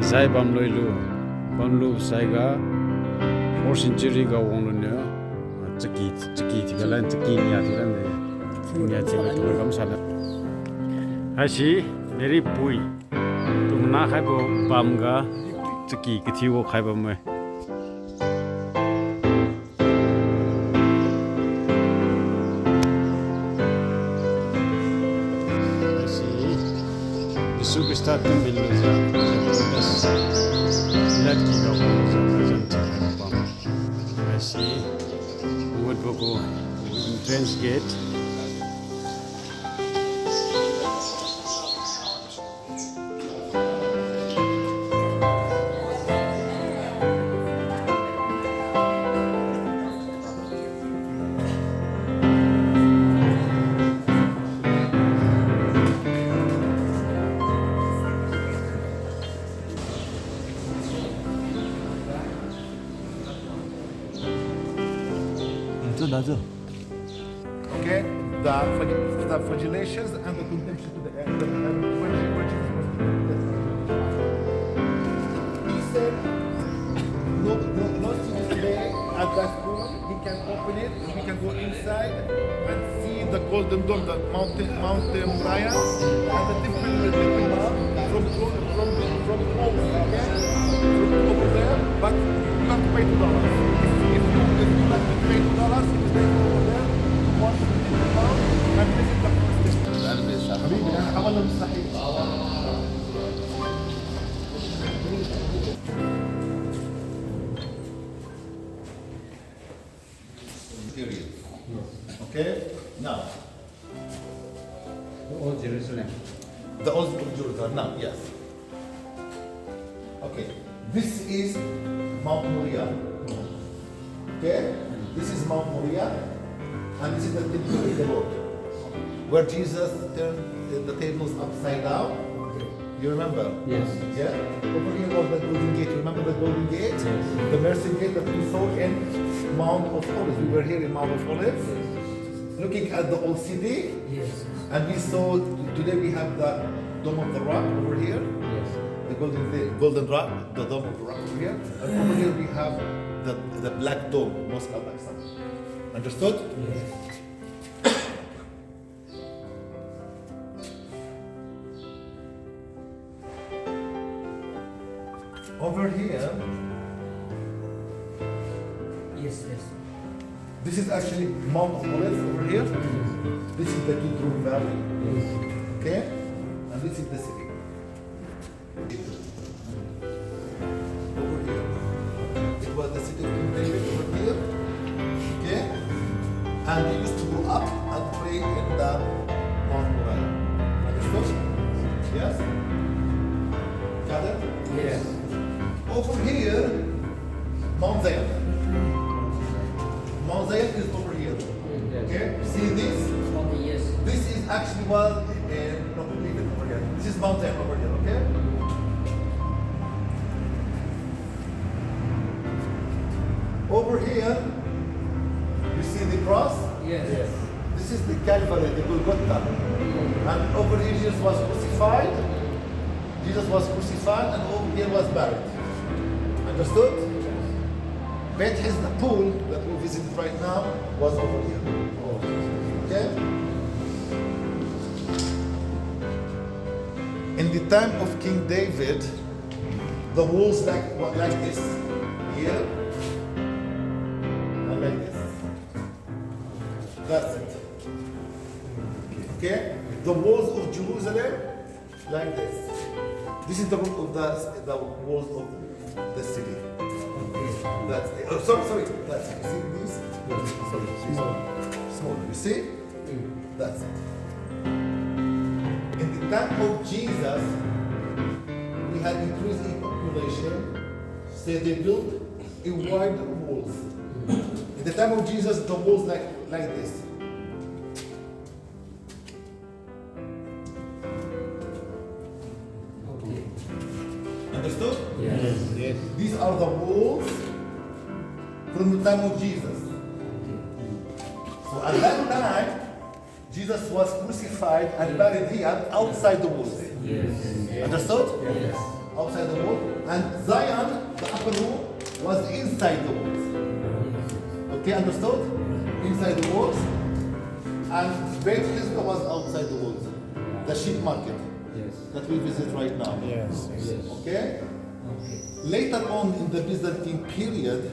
Sai bam loilu bamlu sai ga 4th century ga wong ne chaki tigalan chaki nya tigan ne nya chila to gam sala hashi neri pui tumna khai bo bam ga chaki kithi wo khai bam me superstar também das lagi kau jangan masih buat buku entrance gate okay, the flagellations and the condemnation to the end. He said, not today at that point. He can open it. We can go inside and see the golden dome, the Mount Moriah, and the temple from close, okay, from over there. But you have to pay $2. If you like to pay $2, you can go over there. حبيبي انا حاولنا مستحيل Okay, now The old Jerusalem. the old Jordan. Now, yes. Okay, this is Mount Moriah. Okay, this is Mount Moriah, and this is the temple of the Lord, where Jesus turned the tables upside down. You remember? Yes. Yeah. Over here was the Golden Gate. You remember the Golden Gate? Yes. The mercy gate that we saw in Mount of Olives. We were here in Mount of Olives, looking at the old city. Yes. And we saw today we have the Dome of the Rock over here. Yes. The golden rock, the Dome of the Rock over here. And over here we have the black dome, Mosque Al-Aqsa. Understood? Yes. Over here, Yes. this is actually Mount of Olives over here. This is the Kidron Valley. Okay? And this is the city. Over here. It was the city of King David over here. Okay? And we used to go up and pray in the Mount Moriah. Understood? Yes? Got it? Yes. Over here, Mount Zion. Mount Zion is over here. Okay? See this? Okay, yes. This is actually no, leave it over here. This is Mount Zion over here, okay? Over here, you see the cross? Yes. This is the Calvary, the Golgotha. And over here Jesus was crucified. Jesus was crucified and over here was buried. Understood? Beit Hesda pool that we visited right now was over here. Okay? In the time of King David, the walls like this. Here. And like this. That's it. Okay? The walls of Jerusalem like this. This is the roof of the walls of the city. That's it. Oh, sorry. That's it. See this? Sorry. Small. You see? That's it. In the time of Jesus, we had increased in population, so they built a wide walls. In the time of Jesus, the walls like this. Understood? Yes. These are the walls from the time of Jesus. So at that time, Jesus was crucified and buried here outside the walls. Yes. Understood? Yes. Outside the wall. And Zion, the upper room, was inside the walls. Okay, understood? Inside the walls. And Beit Hesda was outside the walls. The sheep market that we visit right now. Yes. Okay? Later on in the Byzantine period,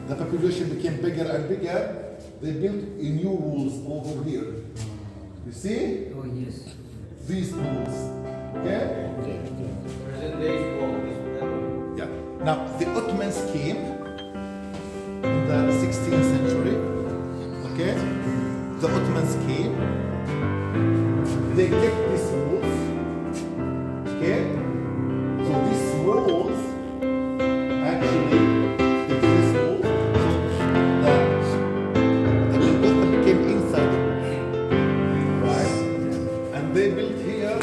the population became bigger and bigger. They built a new walls over here. You see? Oh, yes. These walls. Okay? Present day wall. Yeah. Now, the Ottomans came in the 16th century. Okay? The Ottomans came. They kept these walls. Okay? So these walls, actually, they did this wall, so the Golgotha became inside the wall. Right? And they built here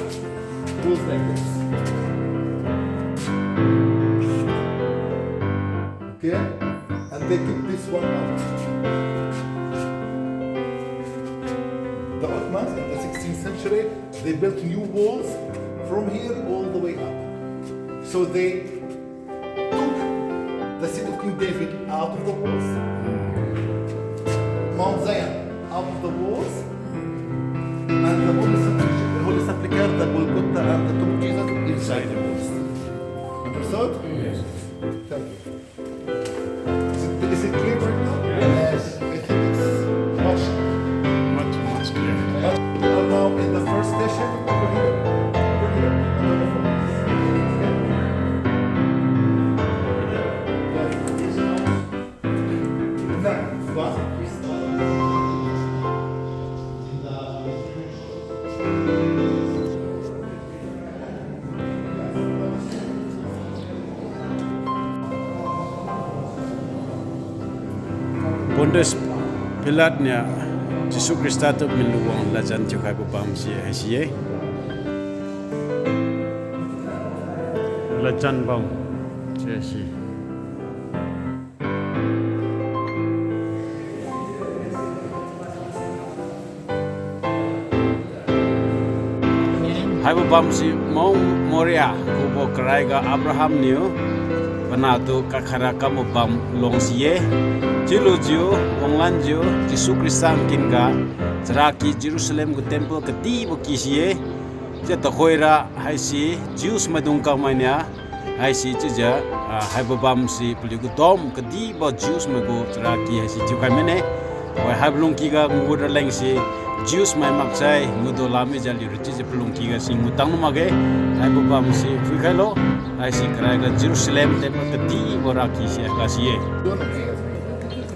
walls like this. Okay? And they keep this one out. The Ottomans in the 16th century, they built new walls from here all the way up. So they took the city of King David out of the walls, Mount Zion out of the walls, and the Holy Sepulchre, the Golgotha, and the tomb of Jesus inside the walls. Understood? Yes. Thank you. Is it clear right now? Yes. I think it's much clear. We are now in the first station over here. Bundes pilatnya Yesus Kristus tu menuang lajan cukai bapam si hasie lajan bang si hai bapam si mau Moria kubo keraiga Abraham niu panatu kakhara kamu bam long sie Jilu jiu, Wonglan jiu, Yesus Kristus kinga, Jeraki Jerusalem ku temple keti bukisie, jatuh koira hai si Jews madungkau mainnya, hai si cija, hai babam si peliku dom keti bu Jews magu Jeraki hai si jukai mana, hai belum kiga nguder leng si Jews mai maksai ngudo lami jali ruci je belum kiga si ngutang numage, hai babam si fikalo, hai si kerja Jerusalem temple keti boraki si akasie.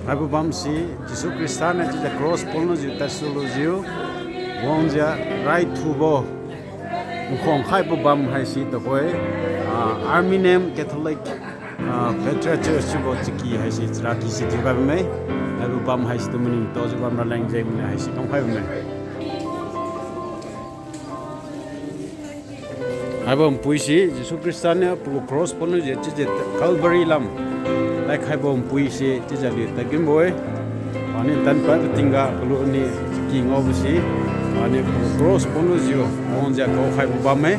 Abu Bamsi, Yesus Kristus na jika cross polno jita solusiu, wongja right tubo, mukong hai Abu Bam hai si takoi, Arminian Catholic Petra Church bo ciki hai si Jeraki si juga bme, Abu Bam hai si tumuni toju bam ralang jai bme hai si tong hai bme. Abu Bam puisi Yesus Kristus na pulu cross polno jita Calvary lam. Like hai bom pui si ti jali tagim boy Ani tanpa tinggal kalau ni king obviously ani cross ponuzio onja kau khai bame.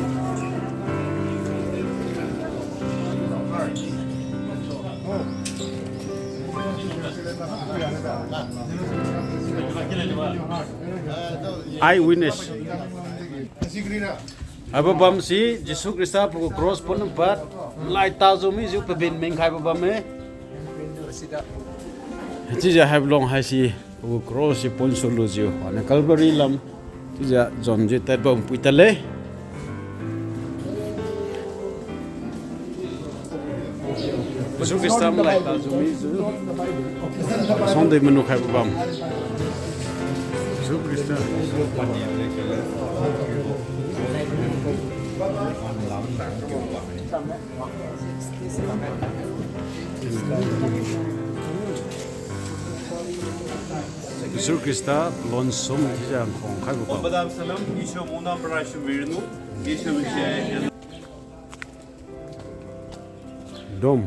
Eyewitness. Aba bam si Yesus Kristus pu cross pon pat lai ta zo mi ju pebin meng khai ba me. Ji ja have long hai si pu cross pon solo ju ana Calvary lam ji ja John je tat bam puitale. Yesus Kristus lai ta zo mi ju son de menu khai ba bam. Yesus Kristus Yesus Kristus lon som jang khong khai ba. Badam salam isho monam brashu virnu isho mishe Dom.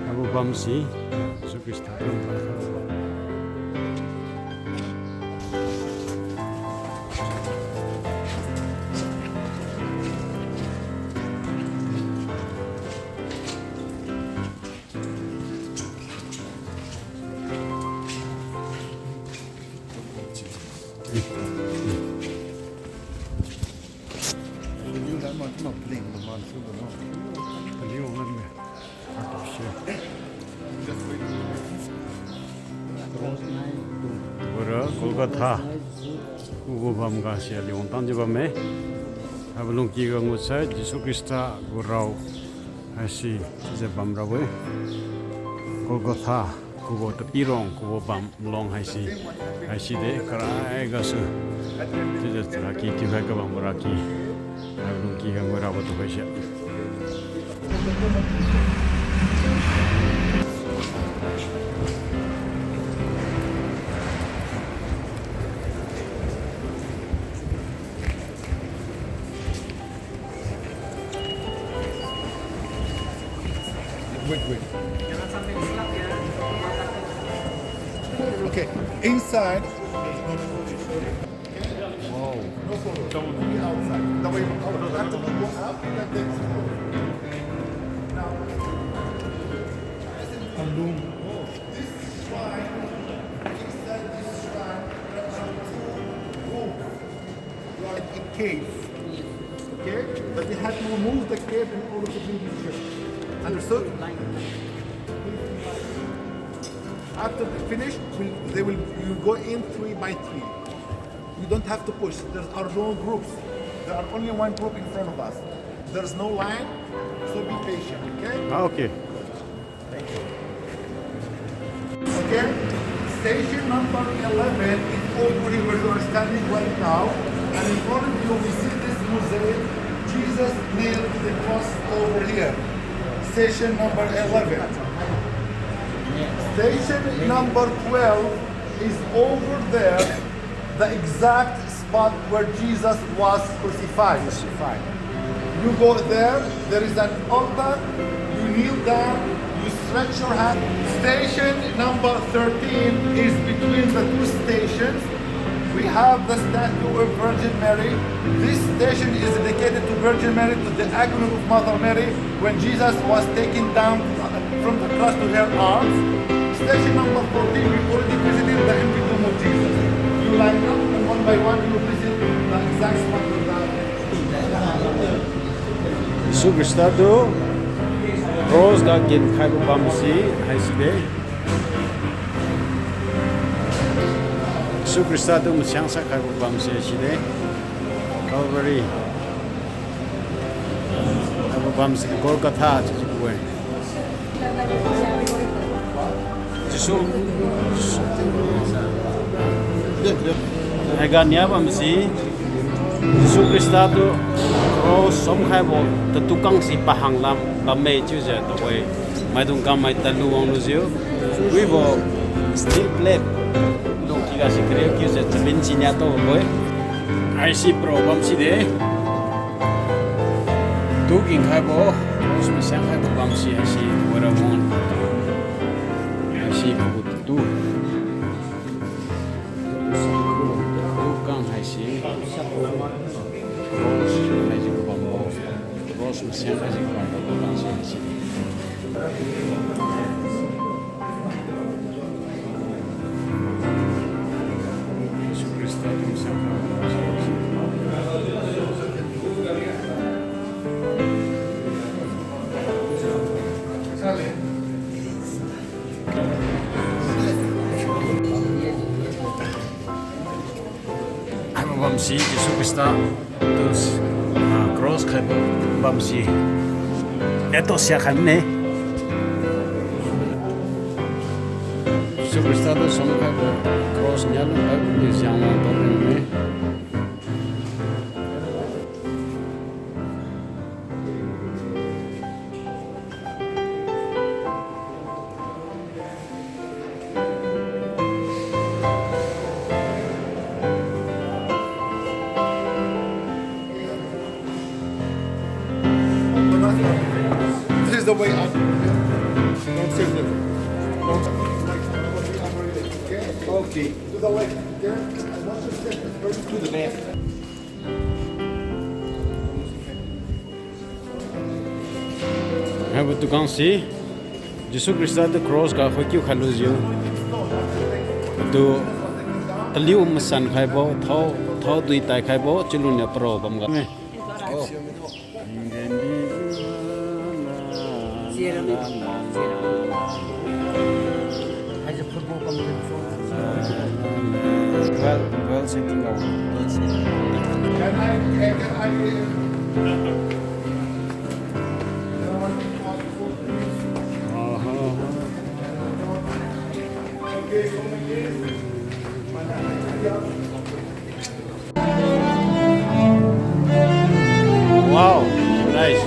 Abu Bamsi, Yesus Kristus. Kolkata, Ugo Bamga sia di ontan je bame. Abalung ki ga ngusai Yesus Kristus gurau asi je bam rawe. Kolkata, Ugo tapirong Ugo bam long haisi de karai ga su. Je traki ti ga bam raki. Abalung ki ga ngurau to haisia. Wait. Okay, inside. Wow. No photo. Only outside. That way, after we go up, like this. Now, this shrine, inside this shrine, there are two rooms, like a cave. Okay, but they had to remove the cave in order to build the church. Understood? After they finish, you go in 3 by 3. You don't have to push. There are no groups. There are only one group in front of us. There's no line, so be patient, okay? Okay. Thank you. Okay? Station number 11 is over here where you are standing right now. And in front of you, we see this mosaic. Jesus nailed the cross over here. Station number 11. Station number 12 is over there, the exact spot where Jesus was crucified. You go there, there is an altar, you kneel down, you stretch your hand. Station number 13 is between the two stations. We have the statue of Virgin Mary. This station is dedicated to Virgin Mary, to the agony of Mother Mary when Jesus was taken down from the cross to her arms. Station number 14, we already visited the empty tomb of Jesus. You line up and one by one you visit the exact spot of that. Yesus Kristus tu cross da gen khai bam si hai si de. Yesus Kristus tu msiang sa khai bam si de. Calvary. Abu bam si Kolkata ji kuwe. Yesus Agak niya bam si Yesus Kristus tu cross some khai bo to tukang si pahang lam me chu je to we mai dung kam mai ta lu wang lu ziu we bo still plate long ki ga si kre ki se bin si nya to boy I see problem si de tu king khai bo os me sang khai bo bam si I see what I want I see ko tu tukang hai si Rose, magic bamboo. Rose mesin magic bamboo. Langsung di sini. Yesus Kristus mesin Bamsi Yesus Kristus terus cross kan Bamsi itu siakan nih Yesus Kristus itu sama kan cross nyala baru yang motor ini This is the way up. Don't say no. Don't say no. Okay. To the left. Okay. I want to step first to the left. Have tukang si Yesus Kristus itu cross ka khoi kyu khalu jiu tu taliu masan khai bo thau dui tai khai bo chulun ne pro bam ga well sitting out Can I wow nice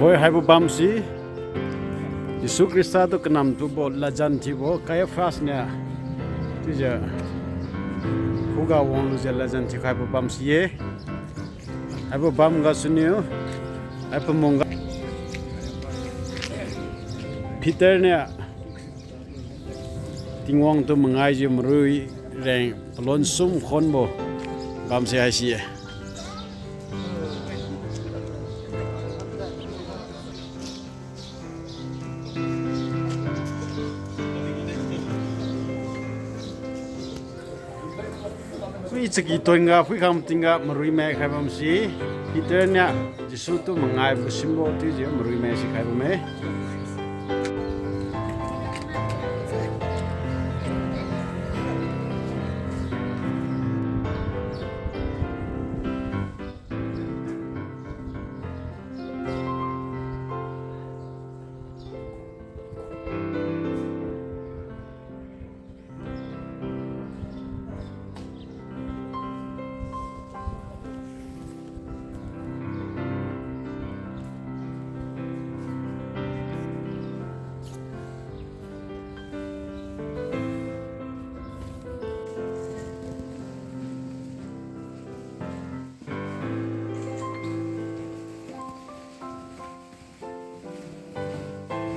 Hoi hai bu bam si Yesus Kristus tu kenam tu bo lajan ti bo kaya fas nya tu je kuga wong lu je lajan ti hai bu bam si ye hai bu bam ga sunio hai bu monga Peter nya tingwang tu mengai je merui reng lon sum khon bo bam si hai si ye Segi toinga fui kam tinga merui me khai bam si Peter nya Yesus tu mengai bu simbo tu je merui me si khai me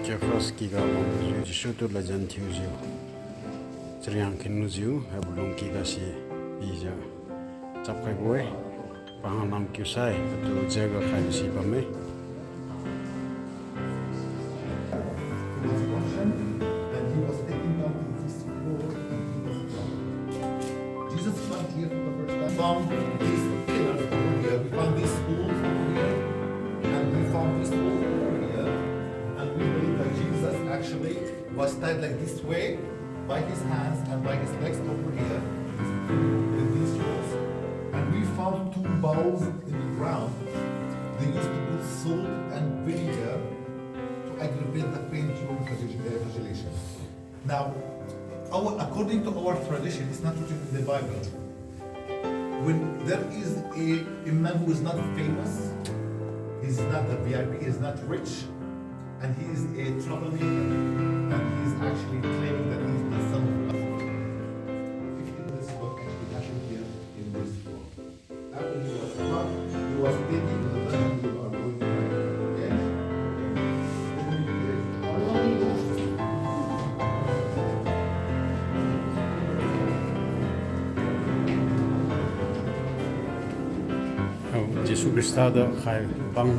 Jeffroski ga mo ji shutu la jan thiu ji chriang kin nu ji ha bulung ki ga si bi ja chap khai boy pa nam kyu sai tu jega khai si ba me And he was taken down to this floor. Jesus went here for the first time. Found this pillar over here. We found this hole over here. And we found this hole over here. And we like this way by his hands and by his legs over here with these tools. And we found 2 bowls in the ground. They used to put salt and vinegar to aggravate the pain during flagellation. Now, according to our tradition, it's not written in the Bible. When there is a man who is not famous, he's not the VIP, he's not rich, and he is a troublemaker, and he is actually claiming that he is the son of God. If you do this book, it happened here in this book. After he was caught, he was thinking the land you are going to find. Yes? Jesu Christa da khai bang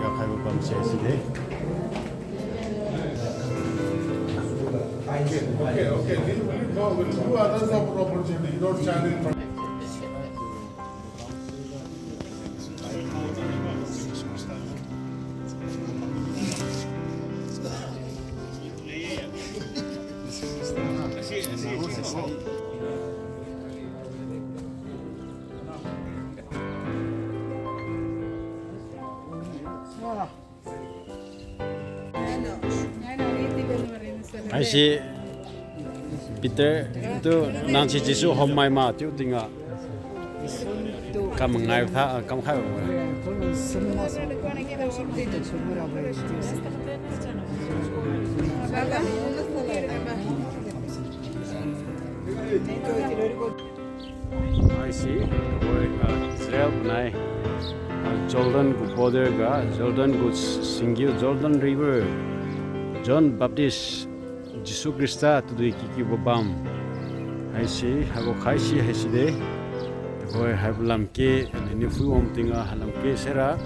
ga khai bam se side Okay. We'll do others of opportunity. You don't stand in front. I see Peter tu Nancy Jesu hom mai ma tu tinga kam ngai tha kam khai I see Israel nai Jordan go border ga Jordan go single Jordan River John Baptist Jesu Christa to the Kiki Babam. I see, I go Kaisi Heside, the boy have Lamke and the Nifu Omtinga Halamke Sera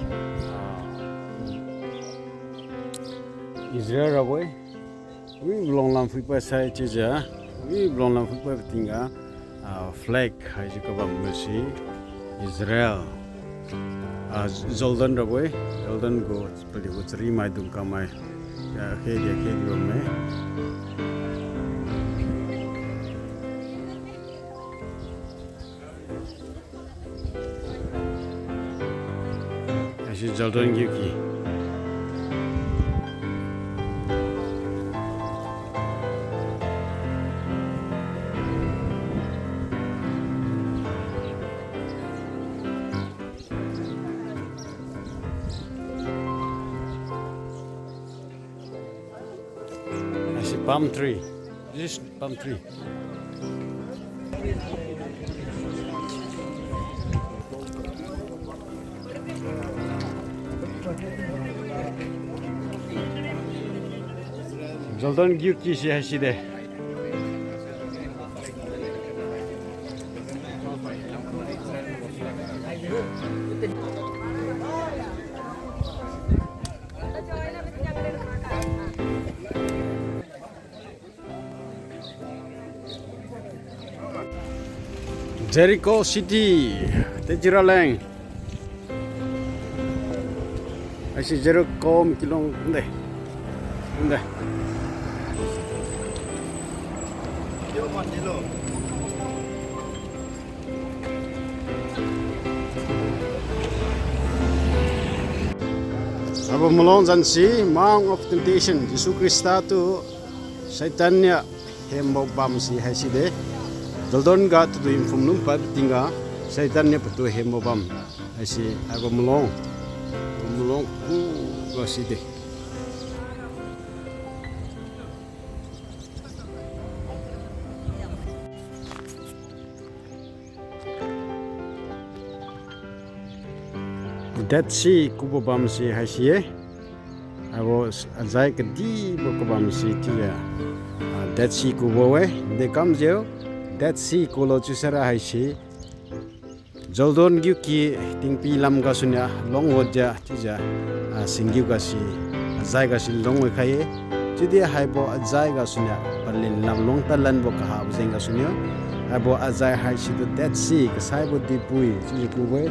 Israel away. We belong Lamfipa Saitija, we belong Lamfipa Tinga, flag Hajikabam Mercy, Israel. Jordan away, Jordan go, but it was Rima Dunkamai. I see Jordan Yuki. Palm tree. This is palm tree. Jordan Yuki si haside. Jericho City, Tejiralang. I see Jericho kilong nde. Aba Malone Zansi, Mount of Temptation, Jesu Christa to Saitanya Hembo Bam si haside. Jordan got to him from Lumpa Tinga, Satan never to him obam. I see I go along, go see the Dead Sea Kubobam si Hasie. I was a Zaka deep Kubam City. Dead Sea Kubowe, they come there. Dead Sea Kolo Chusara Haishi Jordan Yuki Tingpi Lam Gasunya Long Woja Tija Singu Gasi Azai Gasi Long Wakaye Chidi Haibo Azai Gasunya Berlin Lam Long Talan Bokaha Zenga Sunya Haibo Azai Haishi the Dead Sea Kasaibo Dipui Chikuwe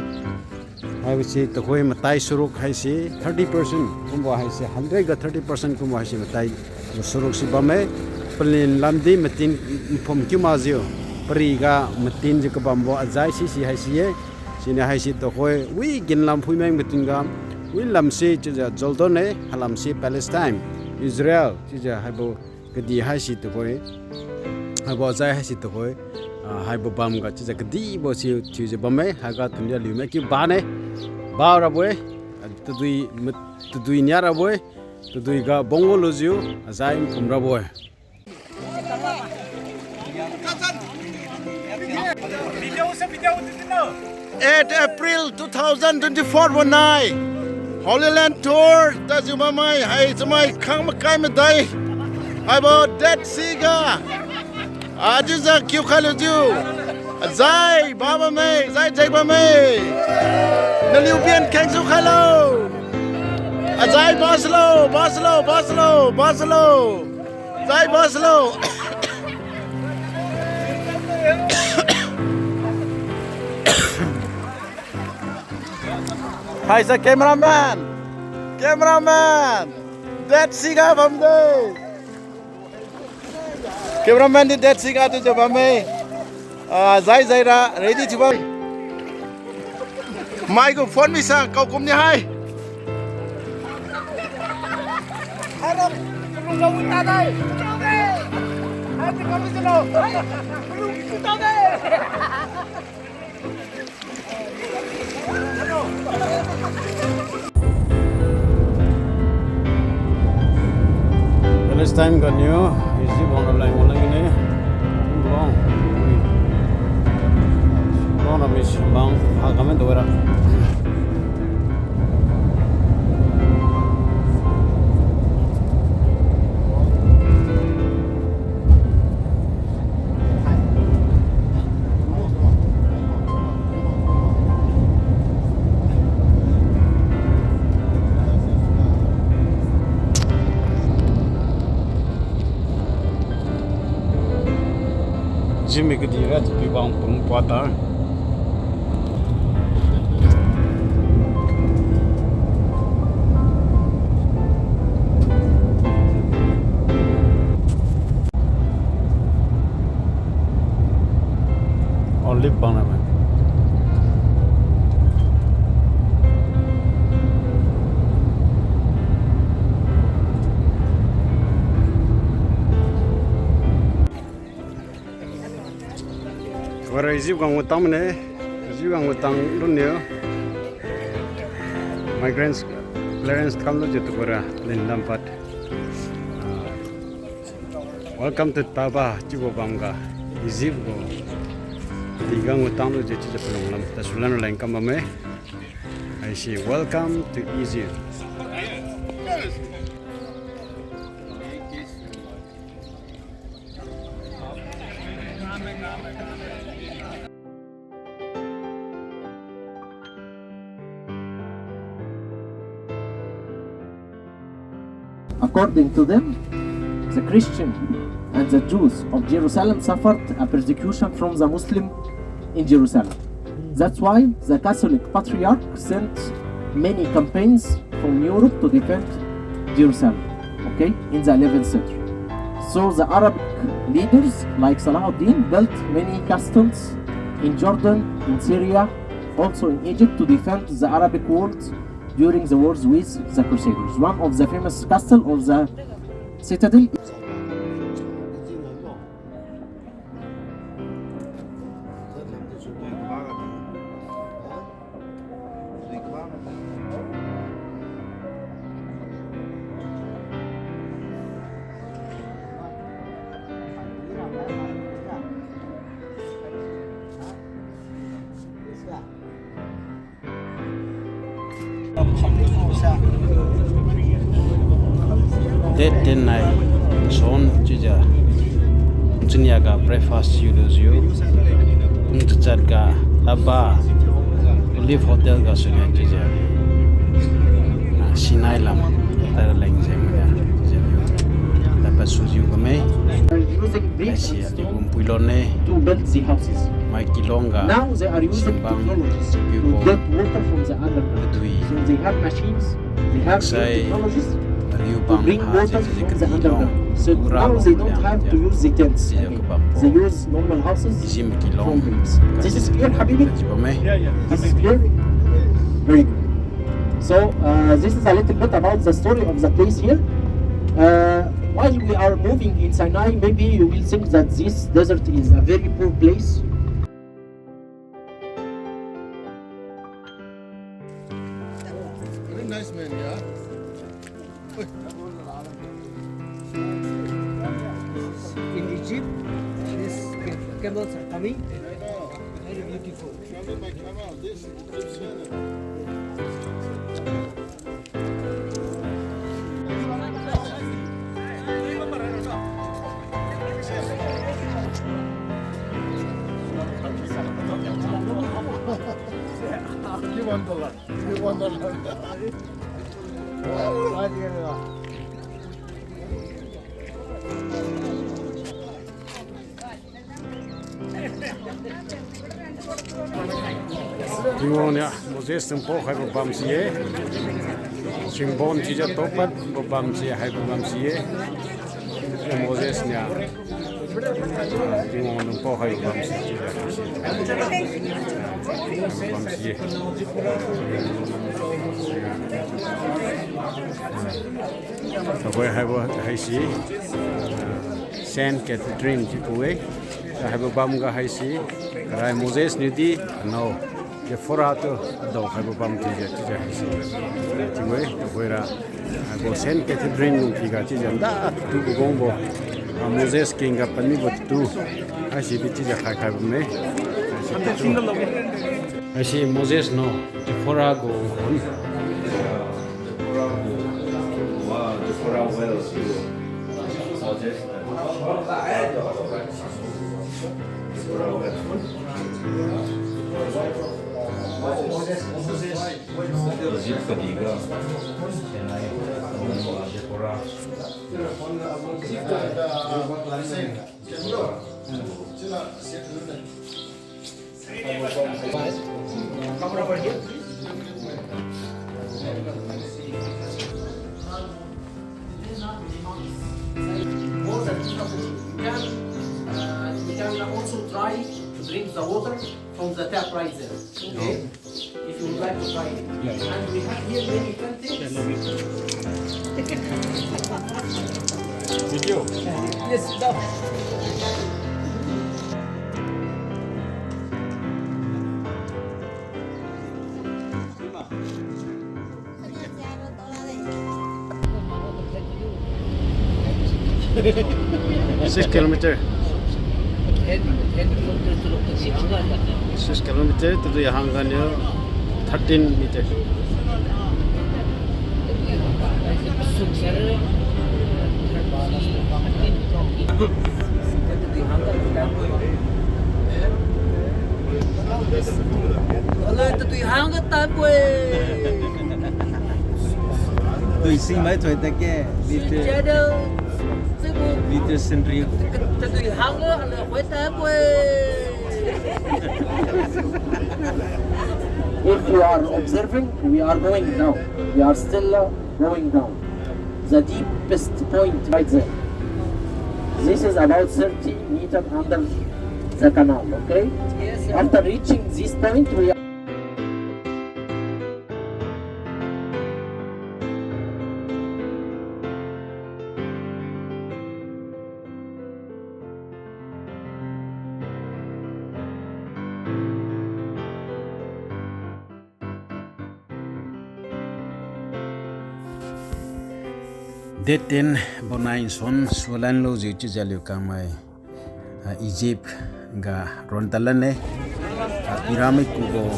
I would say the Hoi Matai Suruk Haisi 30% Kumbo Haisi 130% Kumbo Haisi Matai suruk si bame pelin lamdi metin pom kimazio periga metin je kebambo azai si hai si ye sini hai si to khoi wi gin lam phui meng metin gam wi lam si je Jordan ne halam si Palestine Israel je habo kedi hai si to khoi habo azai hai si to khoi hai bo bam ga je kedi bo si je bame ha ga tunya liu me ki ba ne ba ra boy tudui nya ra boy tudui ga bongo lozio azai kumra boy 8 April 2024 วันนาย HOLYLAND tour ตาจิมาไม่ให้จะไม่ข้างมาใกล้มาได้ไอ้บอ Dead Sea กาอาจจะคิวคาลูจิวใจบ้าบ้าไม่ใจบ้าไม่นาลิวเบียนแข่งสุขาโลใจบาสโลใจบาสโลHi, the cameraman. Dead Siga from there. Cameraman, the Dead Siga to the Bame. Zaira, ready to buy. Michael, phone me, sir. Go come near high. Palestine kan yo isi bono lang ini long na mis bang hagame dora Jimmy ke dia tu bang pengpuatan. Olive bang nama. Wara izib gang utang ne, izib gang utang dunia. Migrants, Clarence kam lo jatuh wara lendam pat. Welcome to Taba, Cibo Bangga. Izib go. Tigang utang lo jatuh jatuh lam. Tasulan lain kam ame. I say welcome to Egypt. According to them, the Christian and the Jews of Jerusalem suffered a persecution from the Muslim in Jerusalem. That's why the Catholic Patriarch sent many campaigns from Europe to defend Jerusalem, okay, in the 11th century. So the Arabic leaders like Salahuddin built many castles in Jordan, in Syria, also in Egypt to defend the Arabic world during the wars with the Crusaders. One of the famous castle or the citadel. Date 10 night, son juga jenis aga breakfast you untuk jaga laba live hotel ga sunya juga sinai lam tara lain saya dapat suju kami Asia di Puilone To build the houses. mai kilonga Now they are using technologies to get water from the underground. So they have machines, they have technologies to bring water from the underground. So now they don't have to use the tents again. They use normal houses from bricks. This is clear, Habibi? This is clear? Very good. So this is a little bit about the story of the place here. While we are moving in Sinai, maybe you will think that this desert is a very poor place. Very nice man, yeah. In Egypt, these camels are coming. Very beautiful. Give $1. Give $1. Tingonia Moses tempo hai bam sie simbon tija topat bam sie hai bam sie Moses nya tingon tempo hai bam sie bam sie so hai si Saint Catherine ji kuwe hai bam ga hai si Rai Moses nidi no the forato do hai bam tija tija hai si tiwe koira go Saint Catherine tiga tija da tu gombo Moses kinga pani bot tu asi biti ja khai khai me asi Moses no the forago on Come over here. More than we can also try to drink the water from the tap right there. Okay? If you would like to try it. And we have here many canteens. video Yes, no. Six kilometer 6 kilometer to the Hanganya 13 meter. Tôi xin mấy tuổi ta kia đi từ sinh riêng. If you are observing, we are going down. We are still going down. The deepest point right there. This is about 30 meters under the canal, okay? Yes, After reaching this point, we are Detin bonain son sulan lo zichi jalio kamai Egypt ga rontalane pyramid kubo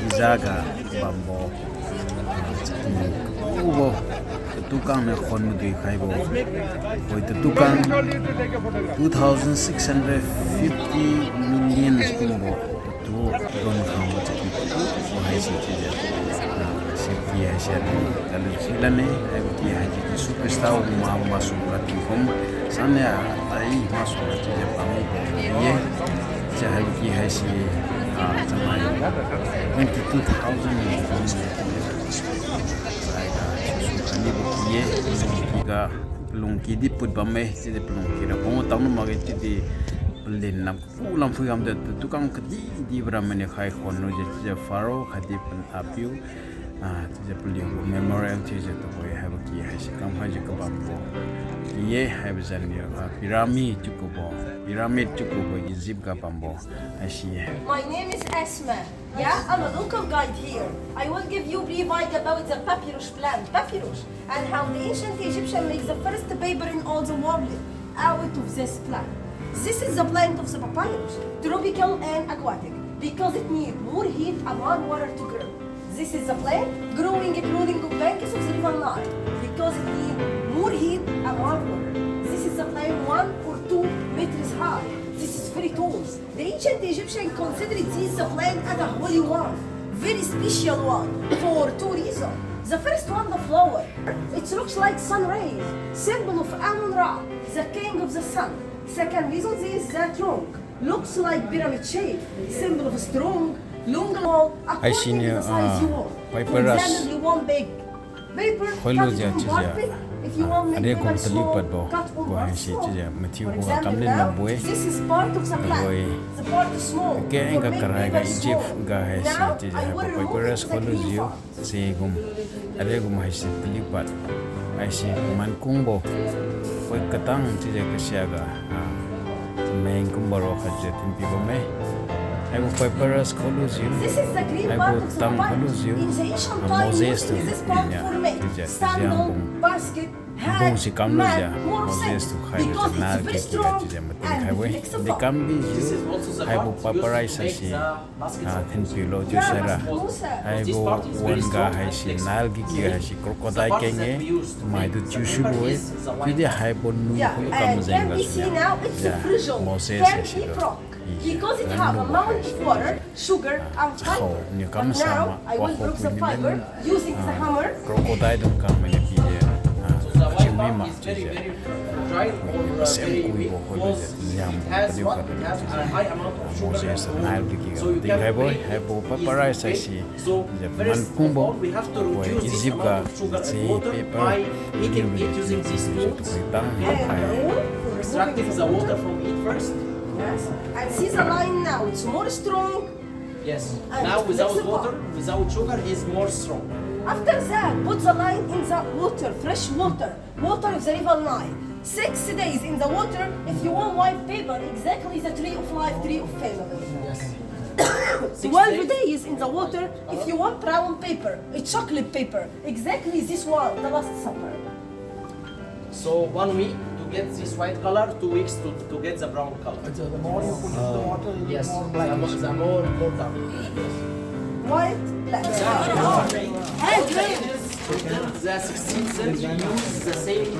gizaga bambo kubo tukang me khon mu dui khaibo koi tukang 2650 million kubo tu ron khamo chaki hai si Safety Shadi Silane, Abdi Haji Superstar Masu Ratifum, Sanya, Ai Masu Japani, Ye, Jahabi Hashi, 22,000 ani bu ye ga pelung ki di put ba me ti de pelung ki ra ko tang ma ge ti di pelin nam ku lam fu yam de tukang kedi di bra mene khai khon no je faro khadi pen apiu je pelung memorial ti je to boy have ki ha shi kam ha je ka ba bo ye have zan ni pyramid to ko Egypt ka pambo ashi. My name is Asma. Yeah, I'm a local guide here. I will give you brief idea about the papyrus plant, papyrus, and how the ancient Egyptian makes the first paper in all the world out of this plant. This is the plant of the papyrus, tropical and aquatic, because it needs more heat and more water to grow. This is the plant growing including the banks of the river Nile, because it needs more heat and more water. This is the plant 1 or 2 meters high. This is very tall. The ancient Egyptians considered this plant as a holy one, very special one, for 2 reasons. The first one, the flower. It looks like sun rays, symbol of Amun-Ra, the king of the sun. Second reason is the trunk. Looks like pyramid shape, symbol of strong, long wall, according to the size you want. For example, you want big paper, cut it from carpet. If you want make paper small, cut on one small. For example, now, this is part of the plant. The part is small. For make paper small. Now, I will remove the green part. Segum aregum haisi telipat haisi man kumbo koi katang tije kasiaga main kumbaro khaje timpi bome I will papyrus collusion. This is the green part of the papyrus. In the ancient time, this part for me. Sandal, basket, hat, mat, more sense, because it's very strong and flexible. They can be used. I will papyrus haisi thin pilo jo sara. I will one ga haisi nal gigi haisi crocodile kenge. My do chushu boy. Today I will nu and can we see now it's the fragile, can be rock. Because it has a amount of water, sugar, and fiber. But now I will break the fiber using the hammer. Crocodile don't come in a pide. Chimima has a high amount of sugar. So you can have papyrus I see. So first of all, we have to reduce this amount of sugar and water by heating it using these tools and extracting the water from it first. Yes. And see the line now, it's more strong. Yes. Now without water, without sugar, is more strong. After that, put the line in the water, fresh water, water of the river Nile. 6 days in the water, if you want white paper, exactly the tree of life, tree of family. Yes. 12 days in the water, if you want brown paper, a chocolate paper, exactly this one, the Last Supper. So 1 week to get this white color, 2 weeks to get the brown color. The more you put in the water, yes, more black. the more dark. White, black. Until the 16th century used the same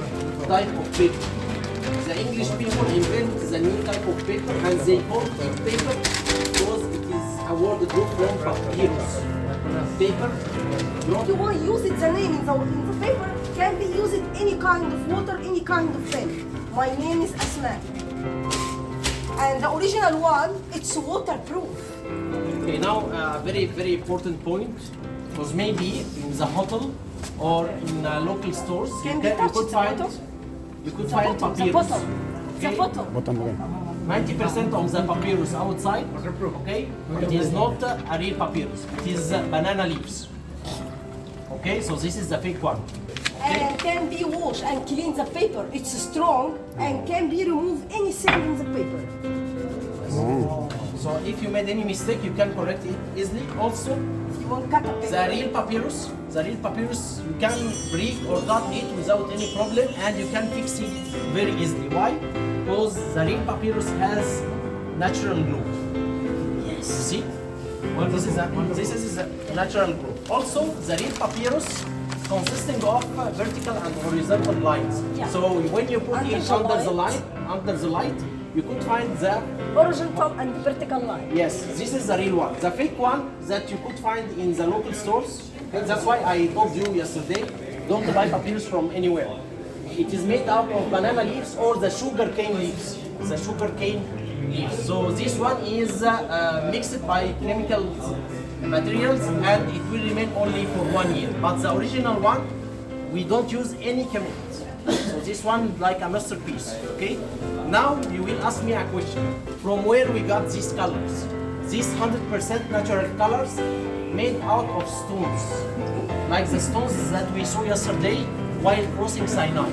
type of paper. The English people invent the new type of paper and they call it paper because it is a word group from papyrus. Paper. If you want to use it, the name in the paper can be used in any kind of water, any kind of pen. My name is Asma. And the original one, it's waterproof. Okay, now a very, very important point, because maybe in the hotel or in local stores, you could find papyrus. The bottle. 90% of the papyrus outside, okay, it is not a real papyrus, it is banana leaves. Okay, so this is the fake one. And can be washed and clean the paper. It's strong and can be removed anything in the paper. So if you made any mistake, you can correct it easily. Also, if you want cut a paper, the real papyrus, you can break or cut it without any problem, and you can fix it very easily. Why? Because the real papyrus has natural glue. Yes. See? Well, this is a natural glue. Also, the real papyrus consisting of vertical and horizontal lines. Yeah. So when you put it under the light, you could find the horizontal and vertical line. Yes, this is the real one. The fake one that you could find in the local stores. That's why I told you yesterday, don't buy papyrus from anywhere. It is made out of banana leaves or the sugar cane leaves. The sugar cane leaves. So this one is mixed by chemical materials and it will remain only for 1 year. But the original one, we don't use any chemicals. So this one like a masterpiece, okay? Now you will ask me a question. From where we got these colors? These 100% natural colors made out of stones. Like the stones that we saw yesterday while crossing Sinai.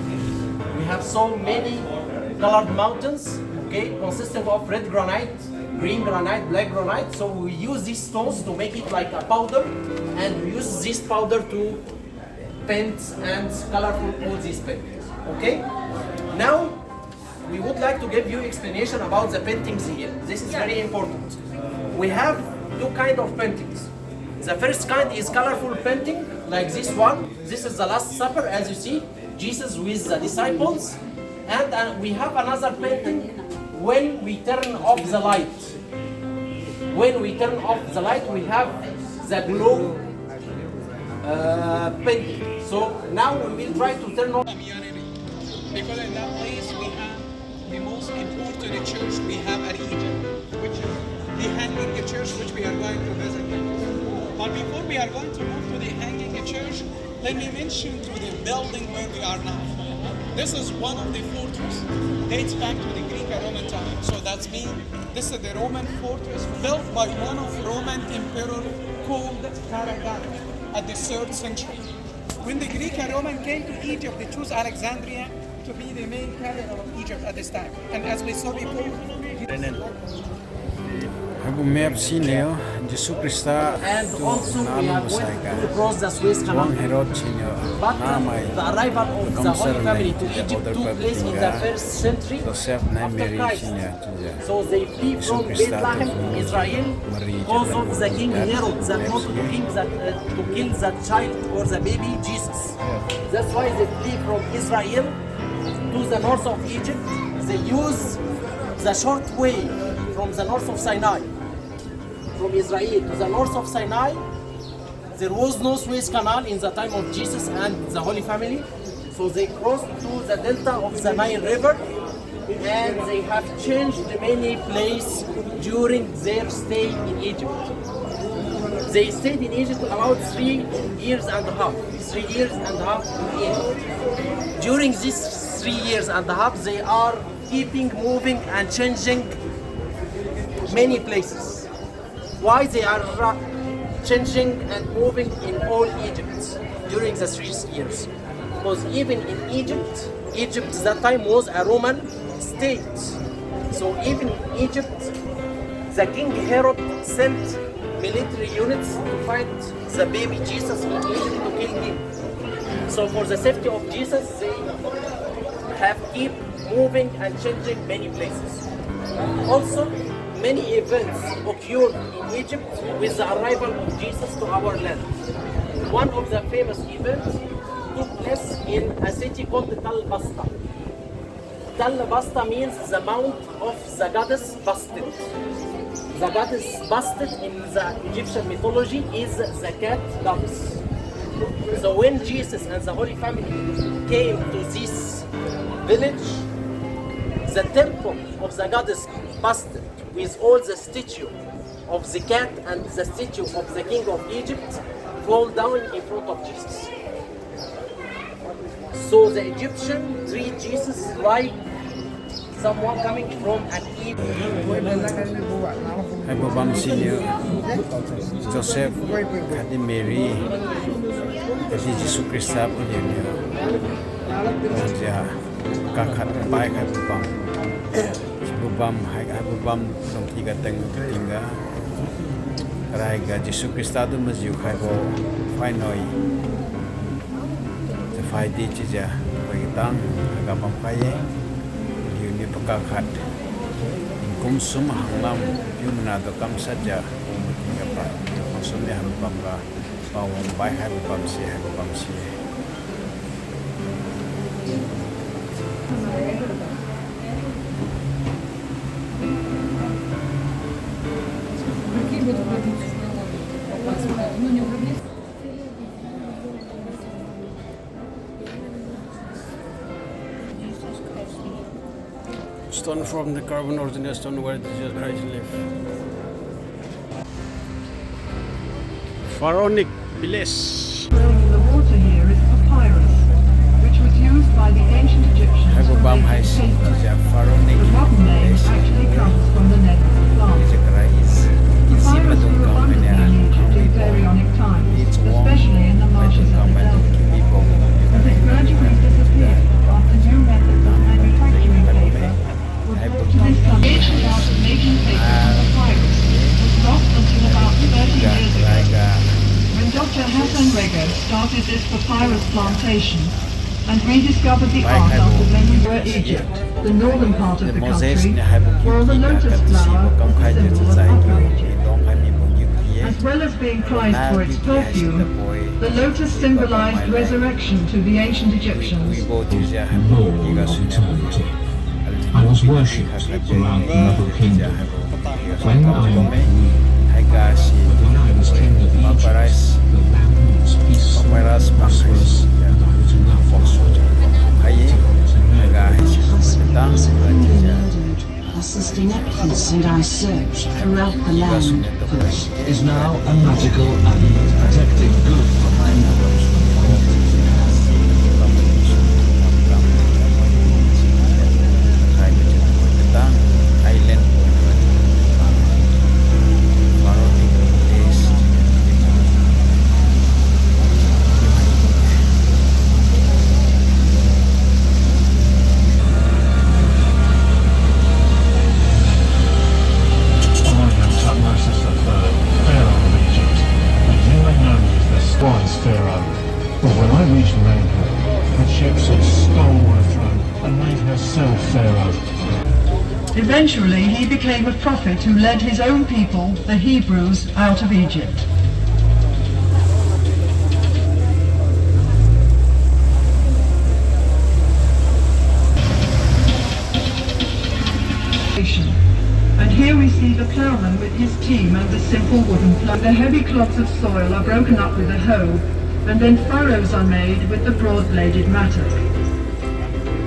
We have so many colored mountains, okay, consisting of red granite, green granite, black granite. So we use these stones to make it like a powder, and we use this powder to paint and colorful all these paintings. Okay? Now we would like to give you explanation about the paintings here. This is very important. We have two kinds of paintings. The first kind is colorful painting, like this one. This is the Last Supper, as you see, Jesus with the disciples. And we have another painting when we turn off the light. When we turn off the light, we have the glow painting. So now we will try to turn off. Because in that place we have the most important church we have at Egypt, which is the hanging church, which we are going to visit. But before we are going to move to the hanging church, let me mention to the building where we are now. This is one of the fortresses, dates back to the Greek and Roman time. So that's mean this is the Roman fortress built by one of Roman emperor called Caragan at the 3rd century. When the Greek and Roman came to Egypt, they chose Alexandria to be the main capital of Egypt at this time. And as we saw before, Aku map sini Yesus Krista and also we have went to cross the Suez Canal. Herod sini But the arrival of the Holy Family to Egypt took place in the 1st century after Christ. So they flee from Bethlehem, Israel, because of the King Herod that wanted to kill the child or the baby Jesus. That's why they flee from Israel to the north of Egypt. They use the short way from the north of Sinai. From Israel to the north of Sinai, there was no Suez Canal in the time of Jesus and the Holy Family. So they crossed to the delta of the Nile River, and they have changed many places during their stay in Egypt. They stayed in Egypt about 3 years and a half. 3 years and a half in Egypt. During these 3 years and a half, they are keeping moving and changing many places. Why they are changing and moving in all Egypt during the 3 years? Because even in Egypt that time was a Roman state. So even in Egypt, the King Herod sent military units to fight the baby Jesus in Egypt to kill him. So for the safety of Jesus, they have keep moving and changing many places. Also, many events occurred in Egypt with the arrival of Jesus to our land. One of the famous events took place in a city called Tal Basta. Tal Basta means the mount of the goddess Bastet. The goddess Bastet in the Egyptian mythology is the cat goddess. So when Jesus and the Holy Family came to this village, the temple of the goddess Bastet, with all the statue of the cat and the statue of the king of Egypt, fall down in front of Jesus. So the Egyptian treat Jesus like someone coming from an evil. Hai babam sini Joseph kadi Mary kadi Yesus Krista punya dia kakak baik hai babam. Babam dong tiga teng tingga raiga Yesus Krista tu masih kai bo fai noi se fai di cija bagi tang agak pampai ni pekakat konsum hanglam yumna to kam saja tiga pa konsumnya ham pamga pawon bai hai babam si Stone from the carbon ordinary stone where Jesus Christ lived. Pharaonic village. The water here is papyrus. used by the ancient Egyptians Hai for bam hai making si paper. tija pharaonic The modern name actually comes from the net of the plant. Papyrus grew abundantly in Egypt in pharaonic times, especially in the marshes and the delta. But it gradually disappeared after new methods of manufacturing paper were brought to this country. The ancient art of making paper from papyrus was lost until about 30 years ago, when Dr. Hassan Rega started this papyrus plantation and rediscovered the art after many were Egypt, the northern part of the country, where the lotus flower was the symbol of Upper Egypt. As well as being prized for its perfume, the lotus symbolized resurrection to the ancient Egyptians. I was worshipped around another kingdom. When I was king of Egypt, the land was peaceful, prosperous, and I was enough assisting at peace, and I searched throughout the land. This is now a magical and protected good for my Eventually, he became a prophet who led his own people, the Hebrews, out of Egypt. And here we see the ploughman with his team and the simple wooden plough. The heavy clods of soil are broken up with a hoe, and then furrows are made with the broad-bladed mattock.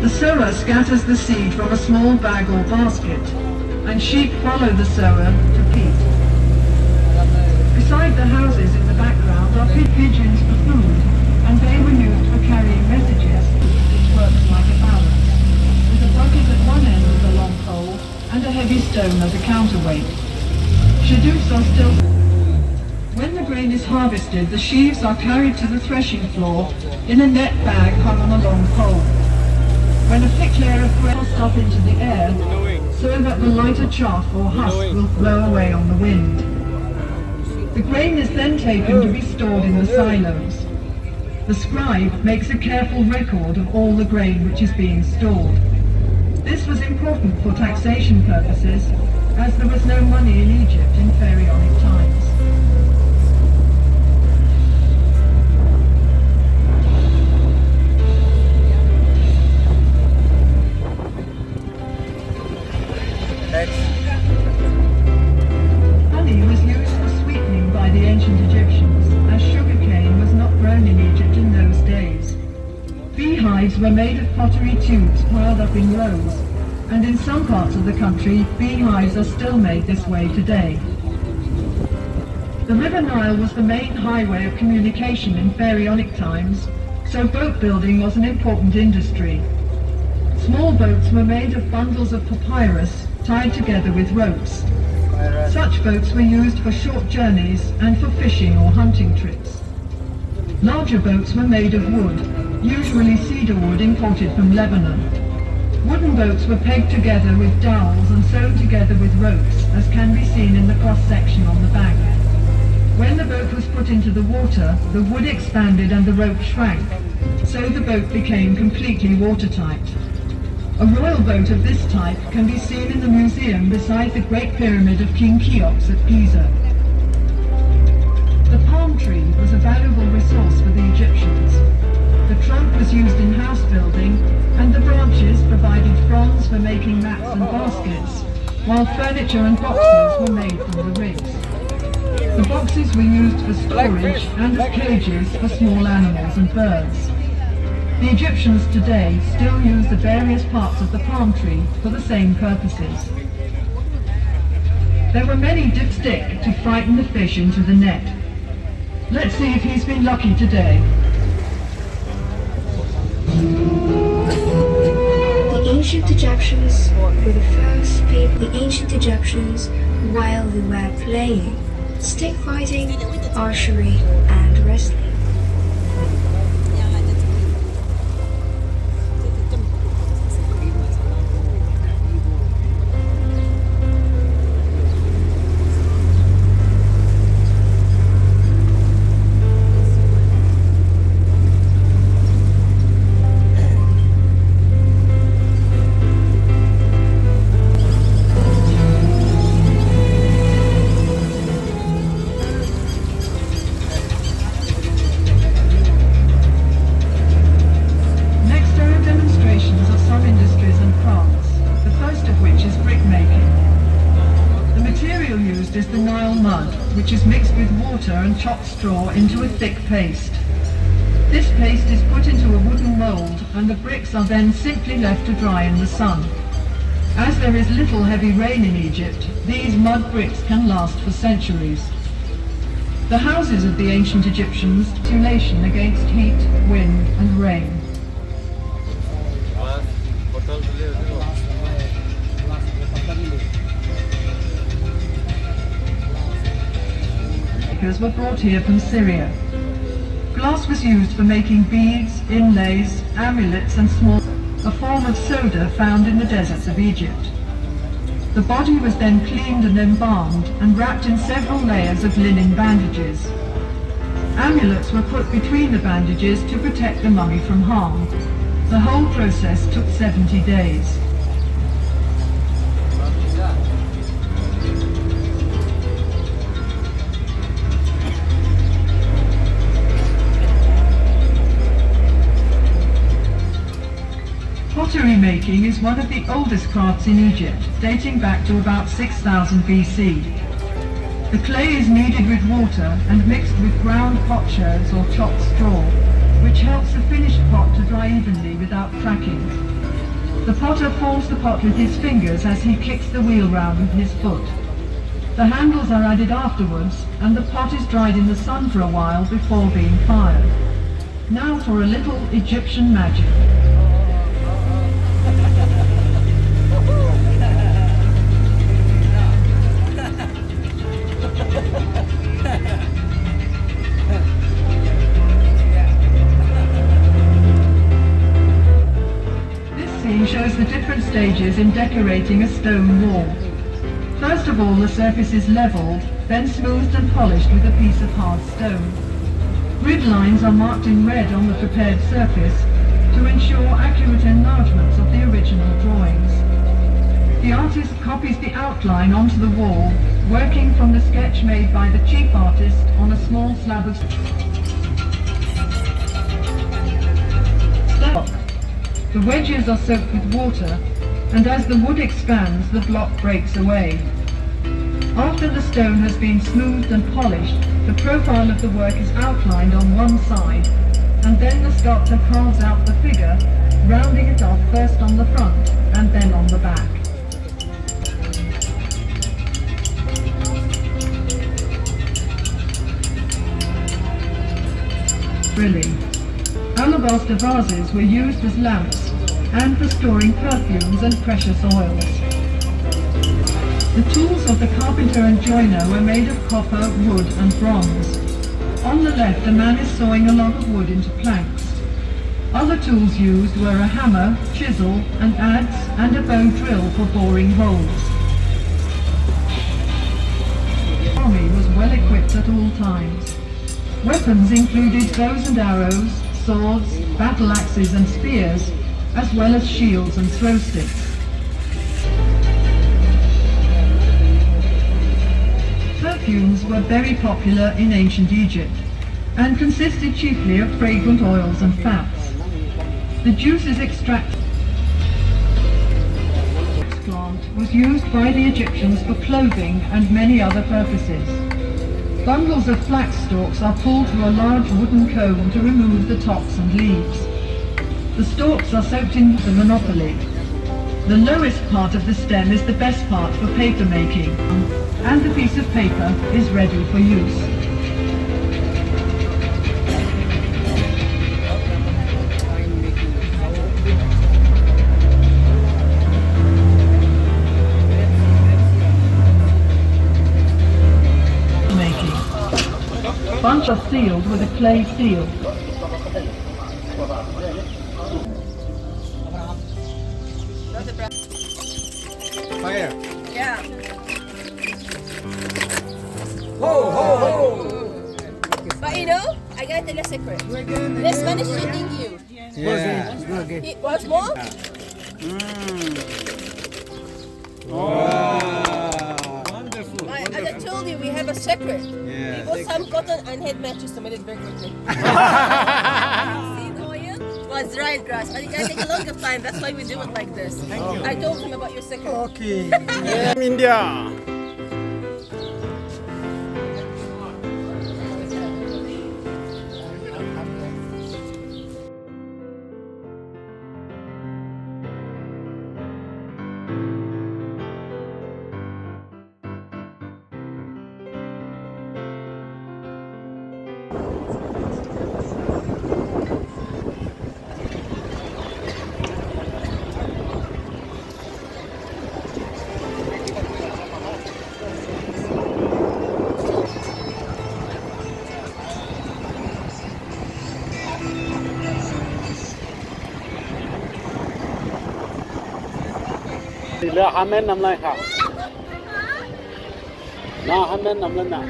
The sower scatters the seed from a small bag or basket, and sheep follow the sower to peat. Beside the houses in the background are pigeons for food, and they were used for carrying messages, which works like a balance, with a bucket at one end with a long pole and a heavy stone as a counterweight. Shadooks are still... When the grain is harvested, the sheaves are carried to the threshing floor in a net bag hung on a long pole. When a thick layer of grain is tossed up into the air, so that the lighter chaff or husk will blow away on the wind. The grain is then taken to be stored in the silos. The scribe makes a careful record of all the grain which is being stored. This was important for taxation purposes, as there was no money in Egypt in pharaonic times. Honey was used for sweetening by the ancient Egyptians, as sugarcane was not grown in Egypt in those days. Beehives were made of pottery tubes piled up in rows, and in some parts of the country, beehives are still made this way today. The River Nile was the main highway of communication in pharaonic times, so boat building was an important industry. Small boats were made of bundles of papyrus tied together with ropes. Such boats were used for short journeys and for fishing or hunting trips. Larger boats were made of wood, usually cedar wood imported from Lebanon. Wooden boats were pegged together with dowels and sewn together with ropes, as can be seen in the cross-section on the bank. When the boat was put into the water, the wood expanded and the rope shrank, so the boat became completely watertight. A royal boat of this type can be seen in the museum beside the Great Pyramid of King Cheops at Giza. The palm tree was a valuable resource for the Egyptians. The trunk was used in house building, and the branches provided fronds for making mats and baskets, while furniture and boxes were made from the ribs. The boxes were used for storage and as cages for small animals and birds. The Egyptians today still use the various parts of the palm tree for the same purposes. There were many dipped stick to frighten the fish into the net. Let's see if he's been lucky today. The ancient Egyptians were the first people. The ancient Egyptians, while they were playing stick fighting, archery, and wrestling. Is the Nile mud, which is mixed with water and chopped straw into a thick paste. This paste is put into a wooden mould and the bricks are then simply left to dry in the sun. As there is little heavy rain in Egypt, these mud bricks can last for centuries. The houses of the ancient Egyptians had insulation against heat, wind and rain. Were brought here from Syria. Glass was used for making beads, inlays, amulets and small, a form of soda found in the deserts of Egypt. The body was then cleaned and embalmed and wrapped in several layers of linen bandages. Amulets were put between the bandages to protect the mummy from harm. The whole process took 70 days. Pottery making is one of the oldest crafts in Egypt, dating back to about 6000 BC. The clay is kneaded with water and mixed with ground potsherds or chopped straw, which helps the finished pot to dry evenly without cracking. The potter forms the pot with his fingers as he kicks the wheel round with his foot. The handles are added afterwards and the pot is dried in the sun for a while before being fired. Now for a little Egyptian magic. Shows the different stages in decorating a stone wall. First of all, the surface is levelled, then smoothed and polished with a piece of hard stone. Grid lines are marked in red on the prepared surface to ensure accurate enlargements of the original drawings. The artist copies the outline onto the wall, working from the sketch made by the chief artist on a small slab of stone. The wedges are soaked with water, and as the wood expands, the block breaks away. After the stone has been smoothed and polished, the profile of the work is outlined on one side, and then the sculptor carves out the figure, rounding it off first on the front and then on the back. Drilling. Alabaster vases were used as lamps and for storing perfumes and precious oils. The tools of the carpenter and joiner were made of copper, wood and bronze. On the left, a man is sawing a log of wood into planks. Other tools used were a hammer, chisel, an adze and a bow drill for boring holes. The army was well equipped at all times. Weapons included bows and arrows, swords, battle axes and spears, as well as shields and throw sticks. Perfumes were very popular in ancient Egypt and consisted chiefly of fragrant oils and fats. The juices extracted from the plant was used by the Egyptians for clothing and many other purposes. Bundles of flax stalks are pulled through a large wooden comb to remove the tops and leaves. The stalks are soaked in the monopoly. The lowest part of the stem is the best part for paper making, and the piece of paper is ready for use. branch are sealed with a clay seal. Fire. Yeah. Ho, ho, ho. But you know, I gotta tell you a secret. This man is cheating you. Yeah. He wants more? Wonderful. As I told you, we have a secret. Yeah. We bought some cotton and head matches to make it very quickly. See the oil? Well, it's dried grass, but it can take a lot of time. That's why we do it like this. Thank you. I told him about your secret. Okay. India. Là hamen nằm lại hả? Na hamen nằm lên nào?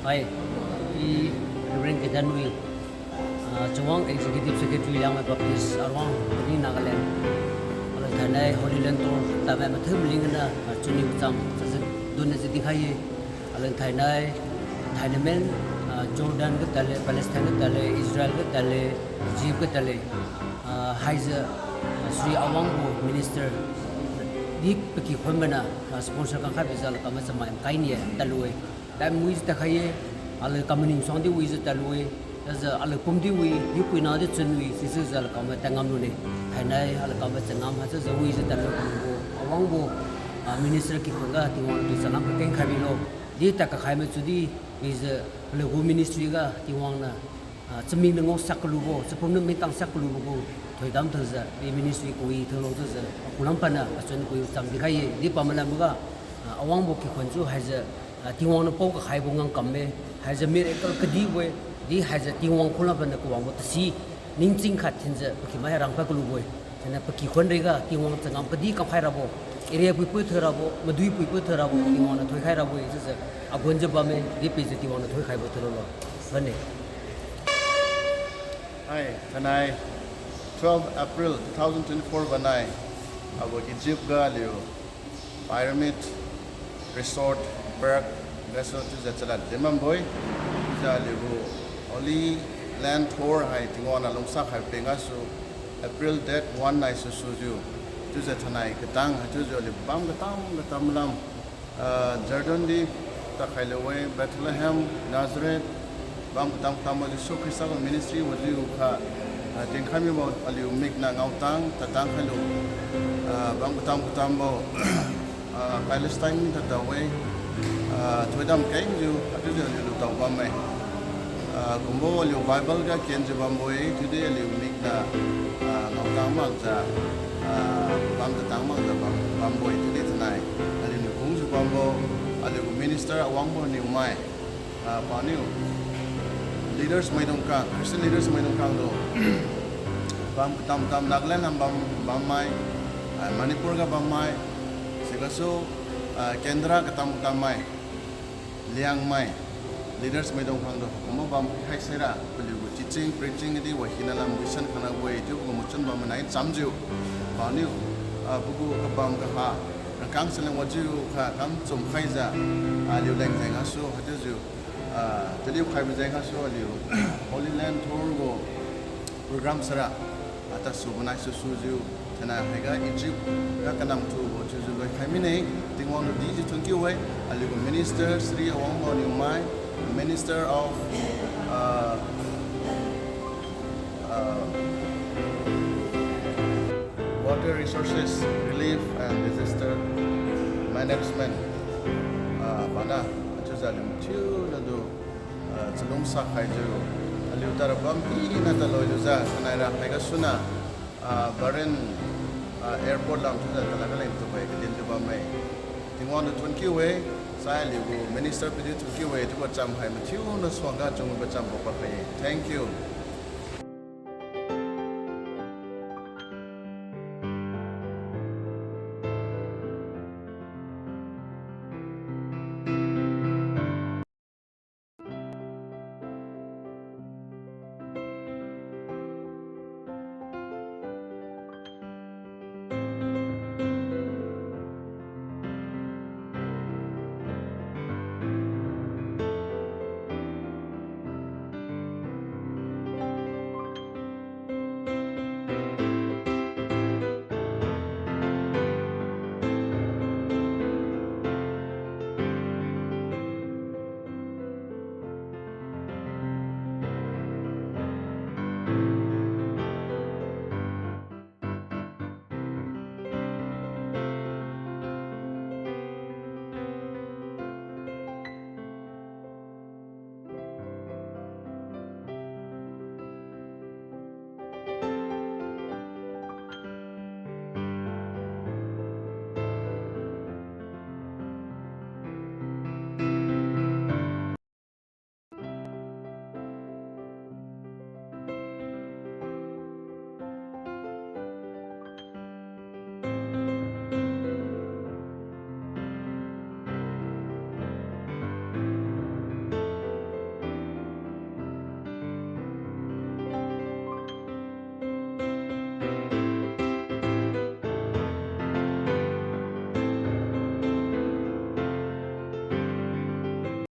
Hi, I Reverend Ketanui, Chawang Executive Secretary Yang Baptist Arwang, Pini Nagaland. Kalau tanai HOLYLAND tour, tapi macam lingana, cuni macam dunia sedih kaya. Kalau tanai Thailand, Jordan ke tale, Palestine ke tale, Israel ke tale, Egypt ke tale, Haiza Sri Awang Minister di pergi mana sponsor kan kami bisa kami sama kain ya talui. Dan wiz tak kaya, ala kami ni sondi wiz talui, jadi ala pumdi wiz, yupui nade cenui, sisi jadi kami tengam nune, hari ala kami tengam hasil jadi wiz talui kami awang bo minister kita tiwang di sana pergi kami lo, dia tak kami jadi wiz lagu ministry ga tiwang na, ceming nengok saklubo, sepuluh mentang saklubo, thôi đam thơ giờ đi ministry kui thơ lo thơ giờ kulang pana asun kui tam di khai di pamana buga awang bo ki khonju haja tiwang no pok khai bongang kamme haja miracle kadi we di haja tiwang khula pana ko wang si ning ching khat thinja ki mai rang pa ku lu we tena paki khon rega tiwang changam kadi ka khai rabo area pui pui thơ rabo madui pui pui thơ rabo tiwang na thoi khai rabo je agon je ba me di pe je tiwang na thoi khai bo thơ lo bane Hi, tonight 12 April 2024 banai abo Egypt ga liu pyramid resort park resort is chalat demam boy ja liu only land tour hai tingona longsa khai penga su April date 1 night su suju tu za thanai katang tu jo li bam gatam lam Jordan di ta khailewe Bethlehem Nazareth bam tam su Christian ministry wali kha Ting kami mau aliu mik na ngautang tatang halu bang kutam bo Palestine ni tatawe tuidam kain ju atu ju aliu tau bamai kumbo aliu Bible ga kian ju bamboy today aliu mik na ngautang mak ja bam tatang mak ja bamboy today tanai aliu kung ju bambo aliu minister awang mo ni umai paniu leaders may dongkang, Christian leaders may dongkang do. Bam tam Nagaland ang bam may Manipur ga bamai segaso kendra katam kamai liang mai leaders mai dong phang do mo bam khai sera peligu teaching preaching di wahina lam mission khana boy ju mo chun bam nai chamju baniu buku ka bam ka ha kang seleng waju kha kam chum khai za liu leng jeng asu hatu ju teliu khai jeng asu liu Holy Land tour go program sera ata subnai su ju tana hega Egypt ga kanam tu bo chu ju loi khai mi nei tingwang di ji thun ki wei aliu minister Sri Awang Mo Niu Mai Minister of Water Resources Relief and Disaster Management Bana Chuzalim Chu Ladu Chalung Sakai Ju Aliu Tarabam Ina Taloiluza Sanaira Pegasuna Baren Airport Lam Chuza Talagalim to Bay Kadin Jubame Tingwan to Tunkiwe Saya liu minister pidi tu kiwe tu bacam hai matiu na swanga jung bacam bapa hai. Thank you.